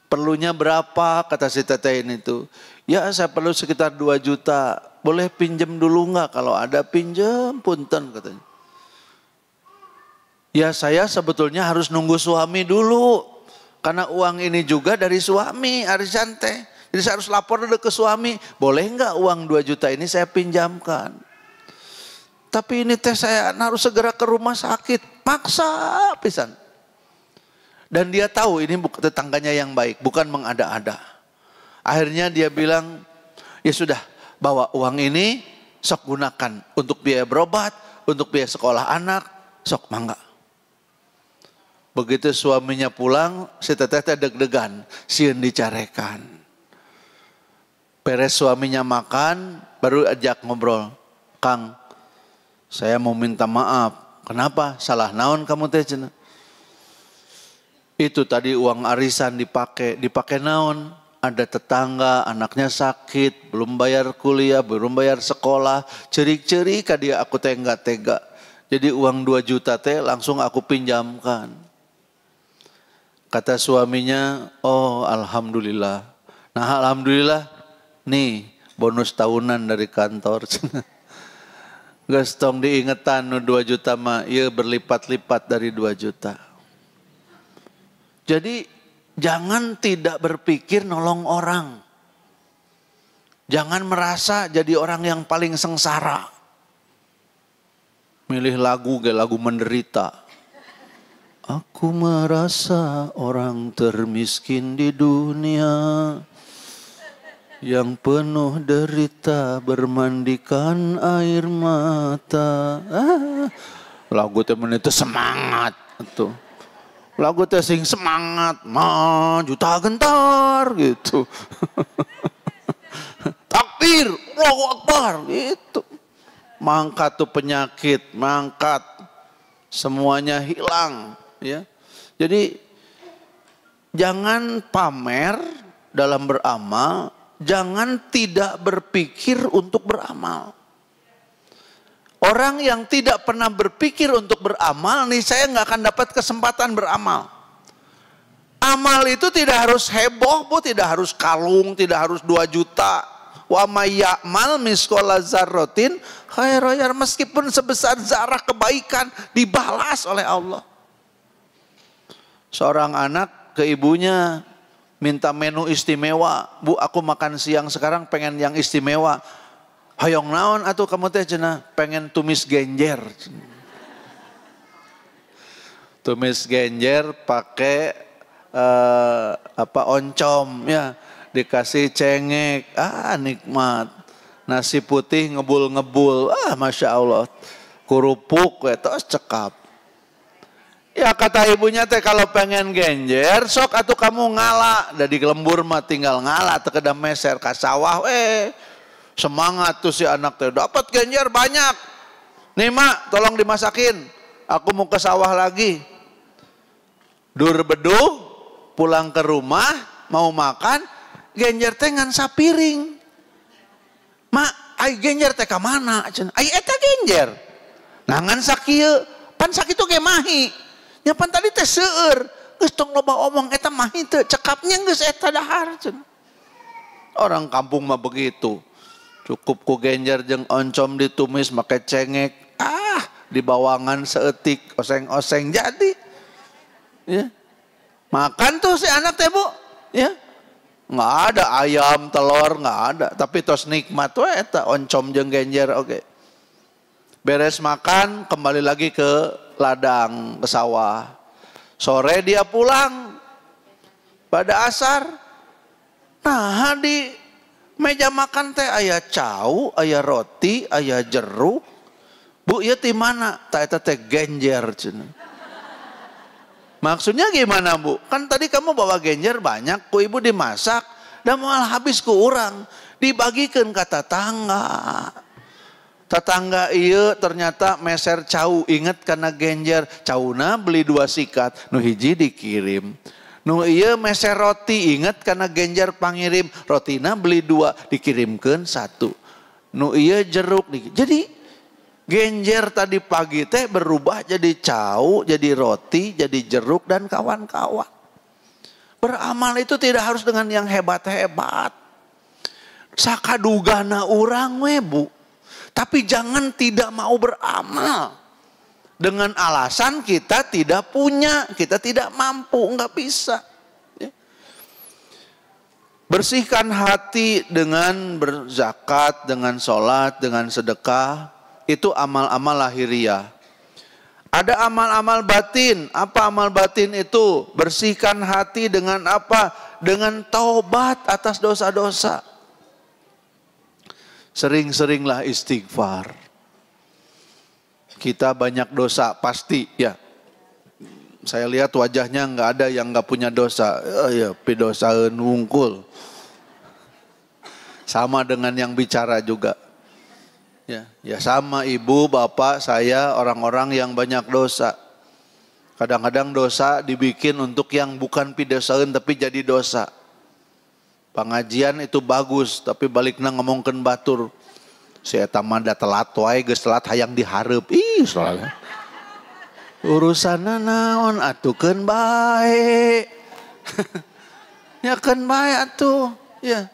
Perlunya berapa? Kata si teteh ini tuh. Ya saya perlu sekitar 2 juta, boleh pinjem dulu nggak? Kalau ada pinjem, punten katanya. Ya saya sebetulnya harus nunggu suami dulu. Karena uang ini juga dari suami, arisan teh. Jadi saya harus lapor dulu ke suami. Boleh enggak uang 2 juta ini saya pinjamkan. Tapi ini teh saya harus segera ke rumah sakit. Maksa pisan. Dan dia tahu ini tetangganya yang baik, bukan mengada-ada. Akhirnya dia bilang, ya sudah bawa uang ini sok gunakan untuk biaya berobat, untuk biaya sekolah anak, sok mangga. Begitu suaminya pulang, si teteh deg-degan, sieun dicarekan. Beres suaminya makan, baru ajak ngobrol. Kang, saya mau minta maaf. Kenapa? Salah naon kamu teh cenah? Itu tadi uang arisan dipakai naon? Ada tetangga, anaknya sakit, belum bayar kuliah, belum bayar sekolah. Cerik-cerik dia aku teh enggak tega. Jadi uang 2 juta teh langsung aku pinjamkan. Kata suaminya, oh alhamdulillah. Nah alhamdulillah, nih bonus tahunan dari kantor. Geus tong diingetan 2 juta mah, ieu berlipat-lipat dari 2 juta. Jadi jangan tidak berpikir nolong orang. Jangan merasa jadi orang yang paling sengsara. Milih lagu menderita. Aku merasa orang termiskin di dunia yang penuh derita bermandikan air mata. Lagu teh menit semangat tuh. Lagu teh sing semangat, juta gentar gitu. Takbir, Allahu Akbar gitu. Mangkat tuh penyakit, mangkat semuanya hilang. Ya, jadi jangan pamer dalam beramal, jangan tidak berpikir untuk beramal. Orang yang tidak pernah berpikir untuk beramal, nih saya nggak akan dapat kesempatan beramal. Amal itu tidak harus heboh, Bu, tidak harus kalung, tidak harus 2 juta. Wa may ya'mal misqala dzarratin khairan, meskipun sebesar zarah kebaikan dibalas oleh Allah. Seorang anak ke ibunya minta menu istimewa. Bu, aku makan siang sekarang pengen yang istimewa. Hoyong naon atuh kamu teh cenah? Pengen tumis genjer. Tumis genjer pakai oncom ya, dikasih cengek. Nikmat. Nasi putih ngebul-ngebul. Masya Allah. Kerupuk tos cekap. Ya kata ibunya teh kalau pengen genjer sok atuh kamu ngalah. Da di lembur mah tinggal ngalah teu kedah meser ka sawah Semangat tuh si anak teh, dapat genjer banyak. Nih mak, tolong dimasakin. Aku mau ke sawah lagi. Dur beduh, pulang ke rumah, mau makan, genjer teh ngan sapiring. Mak, ai genjer teh ka mana? Ai eta genjer. Nah ngan sakieu, pan sakitu ge mahi. Nya pan tadi teh seueur. Geus tong loba omong eta mahi teu, cekapnya geus eta dahar. Orang kampung mah begitu. Cukup ku genjer jeung oncom ditumis make cengek. Di bawangan seetik, oseng-oseng jadi. Ya. Makan tuh si anak teh Bu. Ya. Nggak ada ayam, telur, nggak ada. Tapi tos nikmat we eta oncom jeung genjer oke. Beres makan, kembali lagi ke ladang, ke sawah. Sore dia pulang. Pada asar. Nah di meja makan teh aya cau, aya roti, aya jeruk. Bu, ya di mana? Tak eta teh genjer cenah. Maksudnya gimana Bu? Kan tadi kamu bawa genjer banyak, ku ibu dimasak, dan malah habis ku urang. Dibagikan ke tetangga. Tetangga iya ternyata meser cau, inget karena genjer. Cauna beli 2 sikat, nu hiji dikirim. Nu iya meser roti, inget karena genjer pangirim. Rotina beli 2, dikirimkan 1. Nu iya jeruk. Jadi genjer tadi pagi teh berubah jadi cau, jadi roti, jadi jeruk dan kawan-kawan. Beramal itu tidak harus dengan yang hebat-hebat. Sakadugana urang we Bu. Tapi jangan tidak mau beramal. Dengan alasan kita tidak punya, kita tidak mampu, enggak bisa. Ya. Bersihkan hati dengan berzakat, dengan sholat, dengan sedekah. Itu amal-amal lahiriah. Ada amal-amal batin. Apa amal batin itu? Bersihkan hati dengan apa? Dengan taubat atas dosa-dosa. Sering-seringlah istighfar. Kita banyak dosa pasti ya. Saya lihat wajahnya nggak ada yang nggak punya dosa. Ya, pidosaeun wungkul. Sama dengan yang bicara juga. Ya sama ibu, bapak, saya orang-orang yang banyak dosa. Kadang-kadang dosa dibikin untuk yang bukan pidosaeun tapi jadi dosa. Pengajian itu bagus tapi balikna ngomongkeun batur. Si eta mah da telat wae geus telat hayang dihareup. Ih soalnya. Urusanna naon atukeun bae. Nyakeun bae atuh. Ya.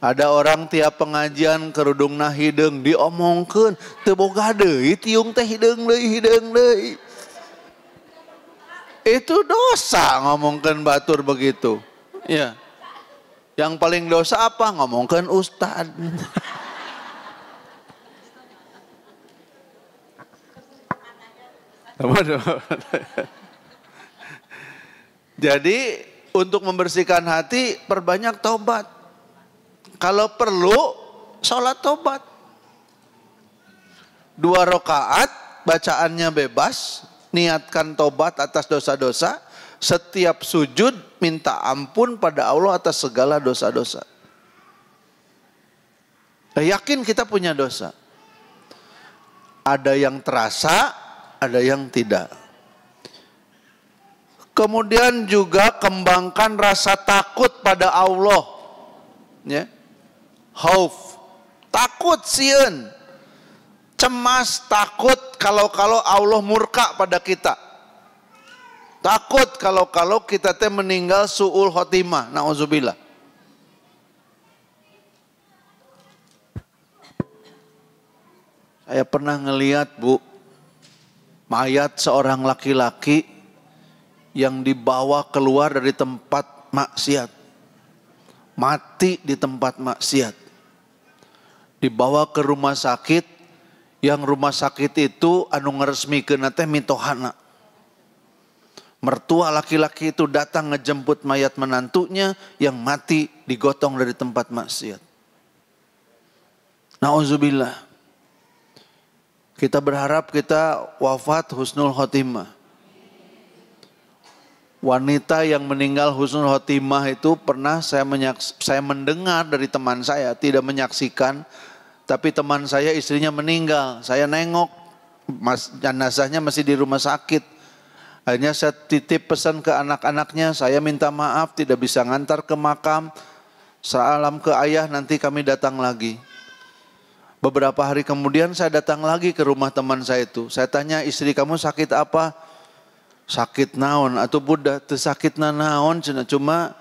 Ada orang tiap pengajian kerudungna hideung diomongkeun teu boga deui tiung teh hideung deui. Itu dosa ngomongkeun batur begitu. Ya. Yang paling dosa apa? Ngomongkeun ustad. Jadi untuk membersihkan hati perbanyak taubat. Kalau perlu sholat tobat. 2 rakaat bacaannya bebas. Niatkan tobat atas dosa-dosa. Setiap sujud minta ampun pada Allah atas segala dosa-dosa. Yakin kita punya dosa. Ada yang terasa, ada yang tidak. Kemudian juga kembangkan rasa takut pada Allah. Ya. Khauf, takut sieun, cemas, takut kalau Allah murka pada kita, takut kalau kita teh meninggal suul khotimah, nauzubillah. Saya pernah ngelihat Bu, mayat seorang laki-laki yang dibawa keluar dari tempat maksiat, mati di tempat maksiat. Dibawa ke rumah sakit, yang rumah sakit itu anu ngaresmikeun teh mitohana. Mertua laki-laki itu datang ngejemput mayat menantunya yang mati digotong dari tempat maksiat. Nauzubillah. Kita berharap kita wafat husnul khotimah. Wanita yang meninggal husnul khotimah itu pernah saya mendengar dari teman saya, tidak menyaksikan, tapi teman saya istrinya meninggal. Saya nengok, jenazahnya masih di rumah sakit. Akhirnya saya titip pesan ke anak-anaknya, saya minta maaf tidak bisa ngantar ke makam. Salam ke ayah, nanti kami datang lagi. Beberapa hari kemudian saya datang lagi ke rumah teman saya itu. Saya tanya, istri kamu sakit apa? Sakit naon atau Buddha teu sakitna naon cenah, cuma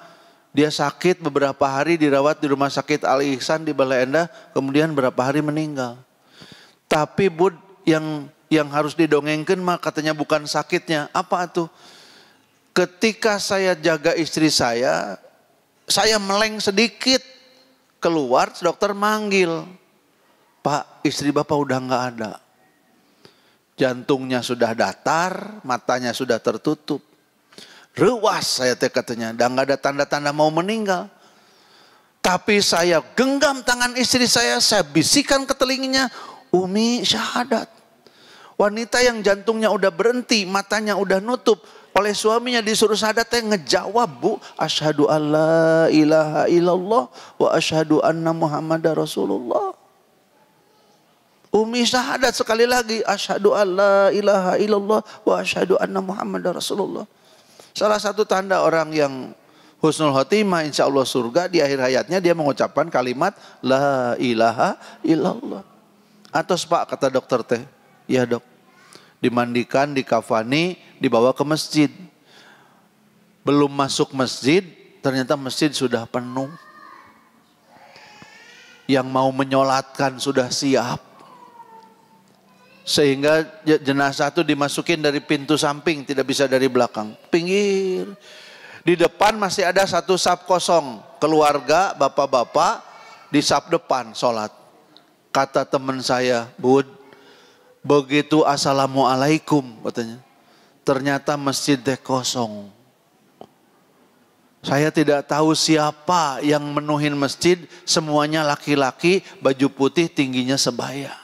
dia sakit beberapa hari dirawat di rumah sakit Al Ihsan di Bale Endah, kemudian berapa hari meninggal. Tapi Bud yang harus didongengkeun mah katanya bukan sakitnya, apa tuh? Ketika saya jaga istri saya meleng sedikit keluar, dokter manggil, "Pak, istri Bapak udah enggak ada. Jantungnya sudah datar, matanya sudah tertutup. Rewas saya teh katanya, dan gak ada tanda-tanda mau meninggal." Tapi saya genggam tangan istri saya bisikan ke telinganya, "Umi syahadat." Wanita yang jantungnya udah berhenti, matanya udah nutup, oleh suaminya disuruh syahadat, teh ngejawab, "Bu, asyhadu alla ilaha illallah wa asyhadu anna Muhammadar Rasulullah." Umi syahadat sekali lagi, asyhadu alla ilaha illallah wa asyhadu anna Muhammadar Rasulullah. Salah satu tanda orang yang husnul khotimah insya Allah surga, di akhir hayatnya dia mengucapkan kalimat la ilaha illallah. Atos Pak, kata dokter teh, "Ya dok." Dimandikan, dikafani, dibawa ke masjid. Belum masuk masjid, ternyata masjid sudah penuh. Yang mau menyolatkan sudah siap. Sehingga jenazah itu dimasukin dari pintu samping, tidak bisa dari belakang, pinggir. Di depan masih ada satu saf kosong, keluarga, bapak-bapak di saf depan sholat. Kata teman saya, "Bud, begitu assalamualaikum," katanya, ternyata masjid teh kosong. Saya tidak tahu siapa yang menuhin masjid, semuanya laki-laki, baju putih, tingginya sebaya.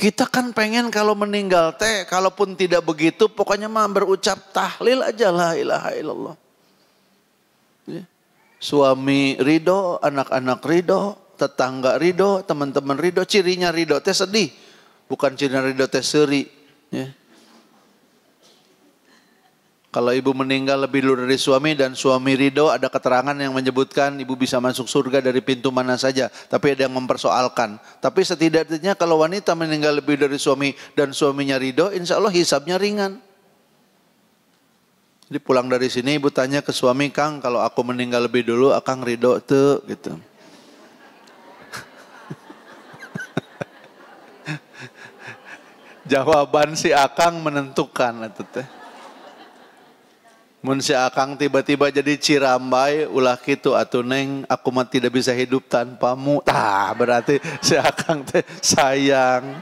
Kita kan pengen kalau meninggal teh, kalaupun tidak begitu, pokoknya mah berucap tahlil aja, la ilaha illallah. Suami ridho, anak-anak ridho, tetangga ridho, teman-teman ridho. Cirinya ridho teh sedih, bukan cirinya ridho teh seri. Kalau ibu meninggal lebih dulu dari suami dan suami ridho, ada keterangan yang menyebutkan ibu bisa masuk surga dari pintu mana saja. Tapi ada yang mempersoalkan. Tapi setidaknya kalau wanita meninggal lebih dari suami dan suaminya ridho, insya Allah hisabnya ringan. Jadi pulang dari sini ibu tanya ke suami, "Kang, kalau aku meninggal lebih dulu, akang ridho tuh?" Gitu. Jawaban si akang menentukan itu teh. Mun si akang tiba-tiba jadi cirambai, ulah kitu atuh neng, aku mah tidak bisa hidup tanpamu. Berarti si akang teh sayang.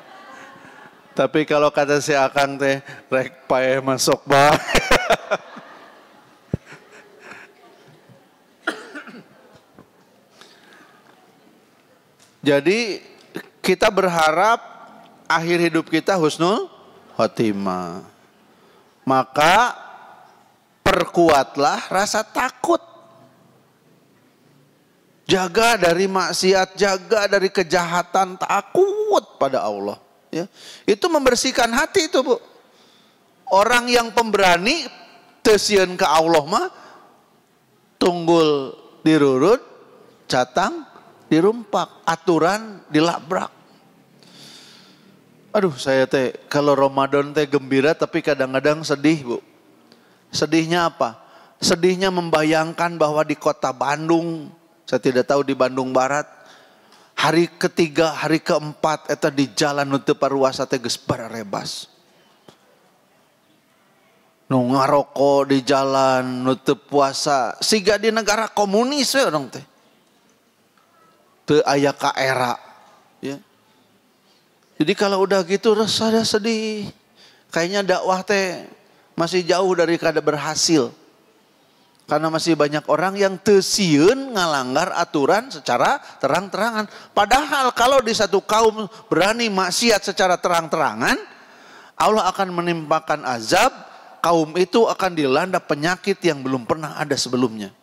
Tapi kalau kata si akang teh, rek pae masuk bae. Jadi kita berharap akhir hidup kita husnul khotimah. Maka perkuatlah rasa takut. Jaga dari maksiat, jaga dari kejahatan, takut pada Allah. Ya. Itu membersihkan hati itu, Bu. Orang yang pemberani tesieun ke Allah mah tunggul dirurut, catang dirumpak, aturan dilabrak. Aduh, saya teh kalau Ramadan teh gembira tapi kadang-kadang sedih, Bu. Sedihnya apa? Sedihnya membayangkan bahwa di kota Bandung, saya tidak tahu di Bandung Barat, hari ketiga, hari keempat, eta di jalan nutup paruasa teh geus bararebas. Nu ngaroko di jalan nutup puasa, siga di negara komunis we orang teh. Teu aya ka era, ya. Jadi kalau udah gitu rasa sedih. Kayaknya dakwah teh masih jauh dari kada berhasil. Karena masih banyak orang yang teu sieun ngalanggar aturan secara terang-terangan. Padahal kalau di satu kaum berani maksiat secara terang-terangan, Allah akan menimpakan azab, kaum itu akan dilanda penyakit yang belum pernah ada sebelumnya.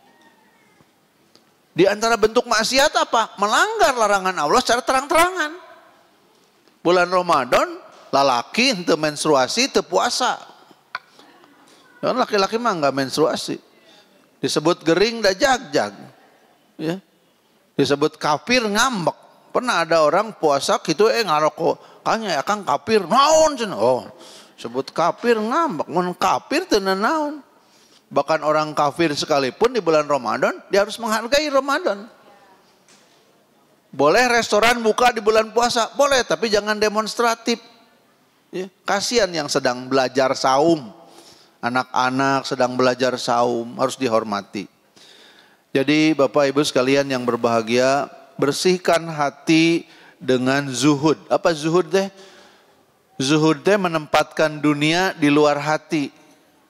Di antara bentuk maksiat apa? Melanggar larangan Allah secara terang-terangan. Bulan Ramadan, lalaki henteu menstruasi, teu puasa. Dan laki-laki mah enggak menstruasi. Disebut gering da jag-jag. Ya. Disebut kafir ngambek. Pernah ada orang puasa gitu ngarokok. Kanya akang kafir naon cenah. Oh, sebut kafir ngambek. Mun kafir teu naon. Bahkan orang kafir sekalipun di bulan Ramadan, dia harus menghargai Ramadan. Boleh restoran buka di bulan puasa, boleh, tapi jangan demonstratif. Ya, kasihan yang sedang belajar saum. Anak-anak sedang belajar saum, harus dihormati. Jadi Bapak Ibu sekalian yang berbahagia, bersihkan hati dengan zuhud. Apa zuhud teh? Zuhud teh menempatkan dunia di luar hati.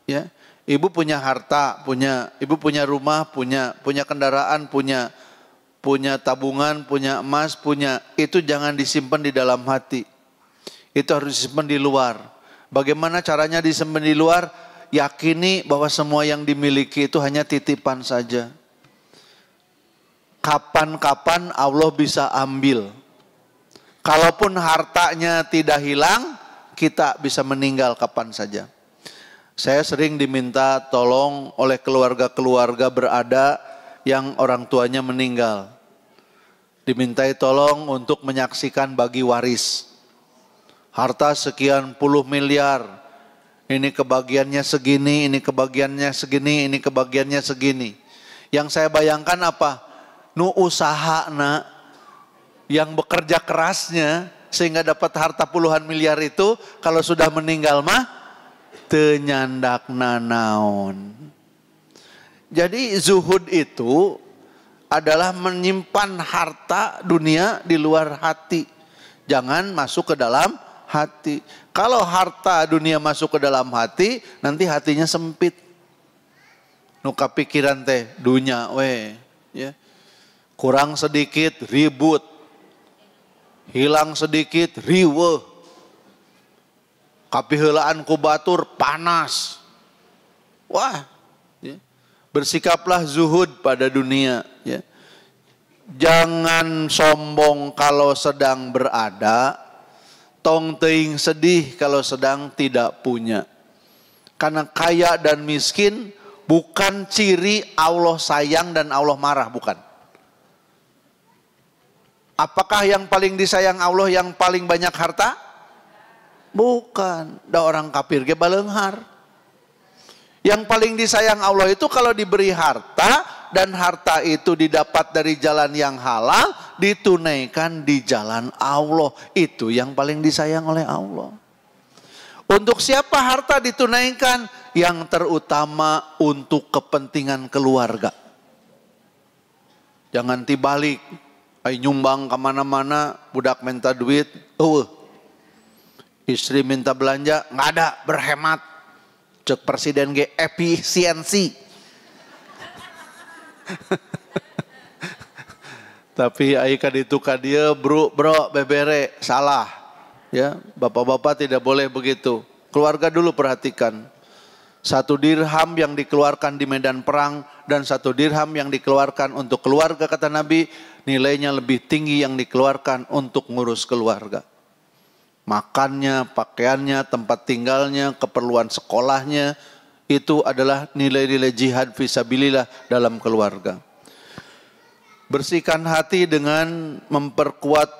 Ya. Ibu punya harta, ibu punya rumah, punya kendaraan, punya tabungan, punya emas, itu jangan disimpan di dalam hati. Itu harus disimpan di luar. Bagaimana caranya disimpan di luar? Yakini bahwa semua yang dimiliki itu hanya titipan saja. Kapan-kapan Allah bisa ambil. Kalaupun hartanya tidak hilang, kita bisa meninggal kapan saja. Saya sering diminta tolong oleh keluarga-keluarga berada yang orang tuanya meninggal. Dimintai tolong untuk menyaksikan bagi waris. Harta sekian puluh miliar. Ini kebagiannya segini, ini kebagiannya segini, ini kebagiannya segini. Yang saya bayangkan apa? Nu usahana yang bekerja kerasnya sehingga dapat harta puluhan miliar itu, kalau sudah meninggal mah teu nyandakna naon. Jadi zuhud itu adalah menyimpan harta dunia di luar hati. Jangan masuk ke dalam hati. Kalau harta dunia masuk ke dalam hati, nanti hatinya sempit. Nu kapikiran teh dunya we, ya. Kurang sedikit ribut. Hilang sedikit riweuh. Kapiheulaan ku batur panas. Wah, ya. Bersikaplah zuhud pada dunia. Ya. Jangan sombong kalau sedang berada, tong teuing sedih kalau sedang tidak punya. Karena kaya dan miskin bukan ciri Allah sayang dan Allah marah, bukan. Apakah yang paling disayang Allah yang paling banyak harta? Bukan, da orang kafir ge baleunghar. Yang paling disayang Allah itu kalau diberi harta dan harta itu didapat dari jalan yang halal, ditunaikan di jalan Allah. Itu yang paling disayang oleh Allah. Untuk siapa harta ditunaikan? Yang terutama untuk kepentingan keluarga. Jangan tibalik, ay nyumbang kemana-mana, budak minta duit, istri minta belanja, nggak ada, berhemat. Cek presiden ge efisiensi. Tapi aika ditu ka dieu bro bebere salah. Ya, bapak-bapak tidak boleh begitu. Keluarga dulu perhatikan. 1 dirham yang dikeluarkan di medan perang dan 1 dirham yang dikeluarkan untuk keluarga, kata Nabi, nilainya lebih tinggi yang dikeluarkan untuk ngurus keluarga. Makannya, pakaiannya, tempat tinggalnya, keperluan sekolahnya, itu adalah nilai-nilai jihad fisabilillah dalam keluarga. Bersihkan hati dengan memperkuat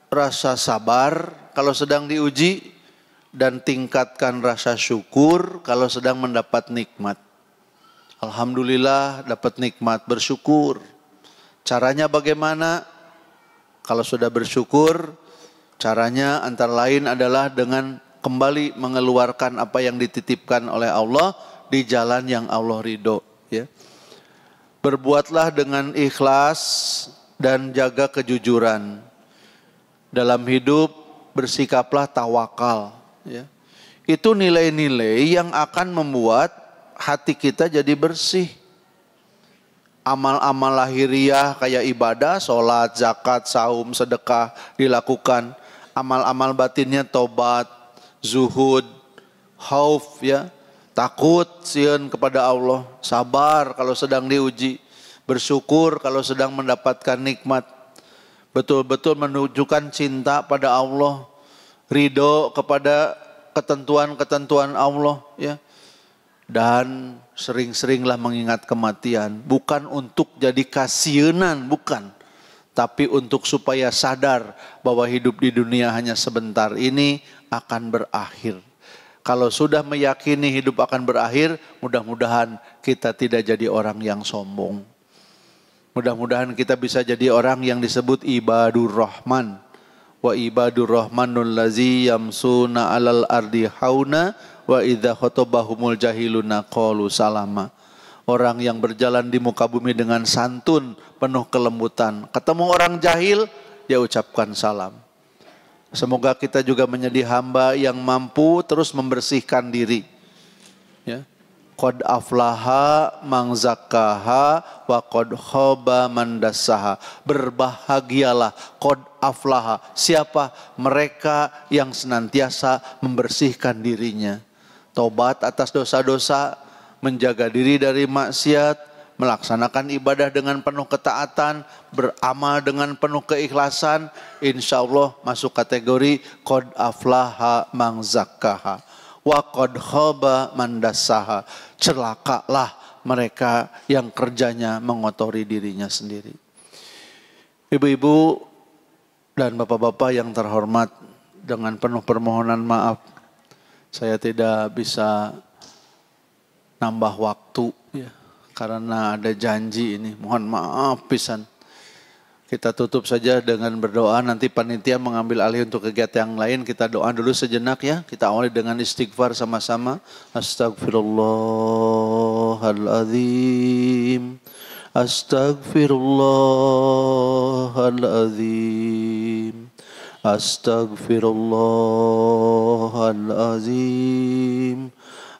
rasa sabar kalau sedang diuji, dan tingkatkan rasa syukur kalau sedang mendapat nikmat. Alhamdulillah dapat nikmat, bersyukur. Caranya bagaimana? Kalau sudah bersyukur, caranya antara lain adalah dengan kembali mengeluarkan apa yang dititipkan oleh Allah di jalan yang Allah ridho. Ya. Berbuatlah dengan ikhlas dan jaga kejujuran. Dalam hidup bersikaplah tawakal. Ya. Itu nilai-nilai yang akan membuat hati kita jadi bersih. Amal-amal lahiriah kayak ibadah, sholat, zakat, saum, sedekah dilakukan. Amal-amal batinnya tobat, zuhud, khauf ya, takut sieun kepada Allah, sabar kalau sedang diuji, bersyukur kalau sedang mendapatkan nikmat, betul-betul menunjukkan cinta pada Allah, ridho kepada ketentuan-ketentuan Allah ya. Dan sering-seringlah mengingat kematian, bukan untuk jadi kasienan, bukan, tapi untuk supaya sadar bahwa hidup di dunia hanya sebentar, ini akan berakhir. Kalau sudah meyakini hidup akan berakhir, mudah-mudahan kita tidak jadi orang yang sombong. Mudah-mudahan kita bisa jadi orang yang disebut ibadur rahman. Wa ibadur rahmanul lazi yamsuna alal ardi hauna wa idza khotabahumul jahiluna qalu salama. Orang yang berjalan di muka bumi dengan santun, penuh kelembutan. Ketemu orang jahil, dia ucapkan salam. Semoga kita juga menjadi hamba yang mampu terus membersihkan diri. Ya. Qad aflaha man zakkaha wa qad khaba man dassaha. Berbahagialah qad aflaha. Siapa? Mereka yang senantiasa membersihkan dirinya. Tobat atas dosa-dosa, menjaga diri dari maksiat, melaksanakan ibadah dengan penuh ketaatan, beramal dengan penuh keikhlasan, insya Allah masuk kategori qad aflaha man zakkaha wa qad khaba man dassaha. Celakalah mereka yang kerjanya mengotori dirinya sendiri. Ibu-ibu dan bapak-bapak yang terhormat, dengan penuh permohonan maaf, saya tidak bisa nambah waktu ya, karena ada janji ini. Mohon maaf pisan. Kita tutup saja dengan berdoa. Nanti panitia mengambil alih untuk kegiatan yang lain. Kita doa dulu sejenak ya. Kita awali dengan istighfar sama-sama. Astaghfirullahaladzim. Astaghfirullahaladzim. Astaghfirullahaladzim.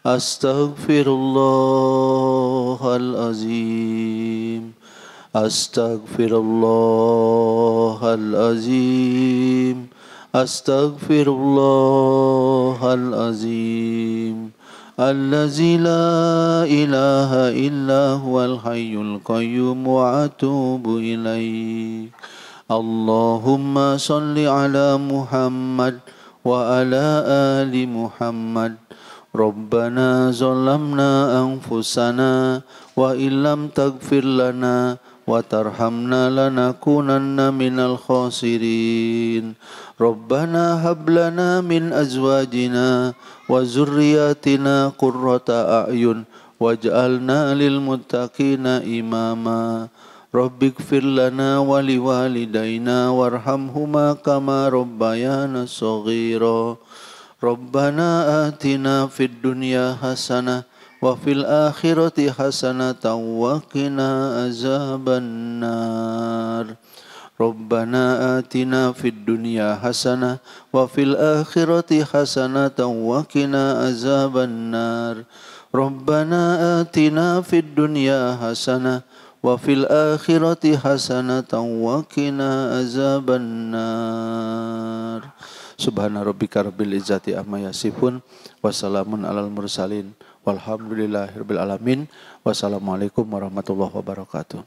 Astaghfirullahaladzim. Astaghfirullahaladzim. Astaghfirullahaladzim. Allazi la ilaha illa huwal hayyul qayyum wa atubu ilaih. Allahumma salli ala Muhammad wa ala ali Muhammad. Rabbana zalamna anfusana wa illam taghfir lana wa tarhamna lanakunanna minal khasirin. Rabbana hab lana min azwajina wa zurriyatina qurrata a'yun waj'alna lil muttaqina imama. Rabbighfir lana wa liwalidayna warhamhuma kama rabbayana shaghira. Rabbana atina fid dunya hasanah wa fil akhirati hasanatan wa qina azabannar. Rabbana atina fid dunya hasanah wa fil akhirati hasanatan wa qina azabannar. Rabbana atina fid dunya hasanah wa fil akhirati hasanatan wa qina azabannar. Subhana rabbika rabbil izzati amma yasifun wa salamun alal mursalin walhamdulillahirabbil alamin. Wassalamualaikum warahmatullahi wabarakatuh.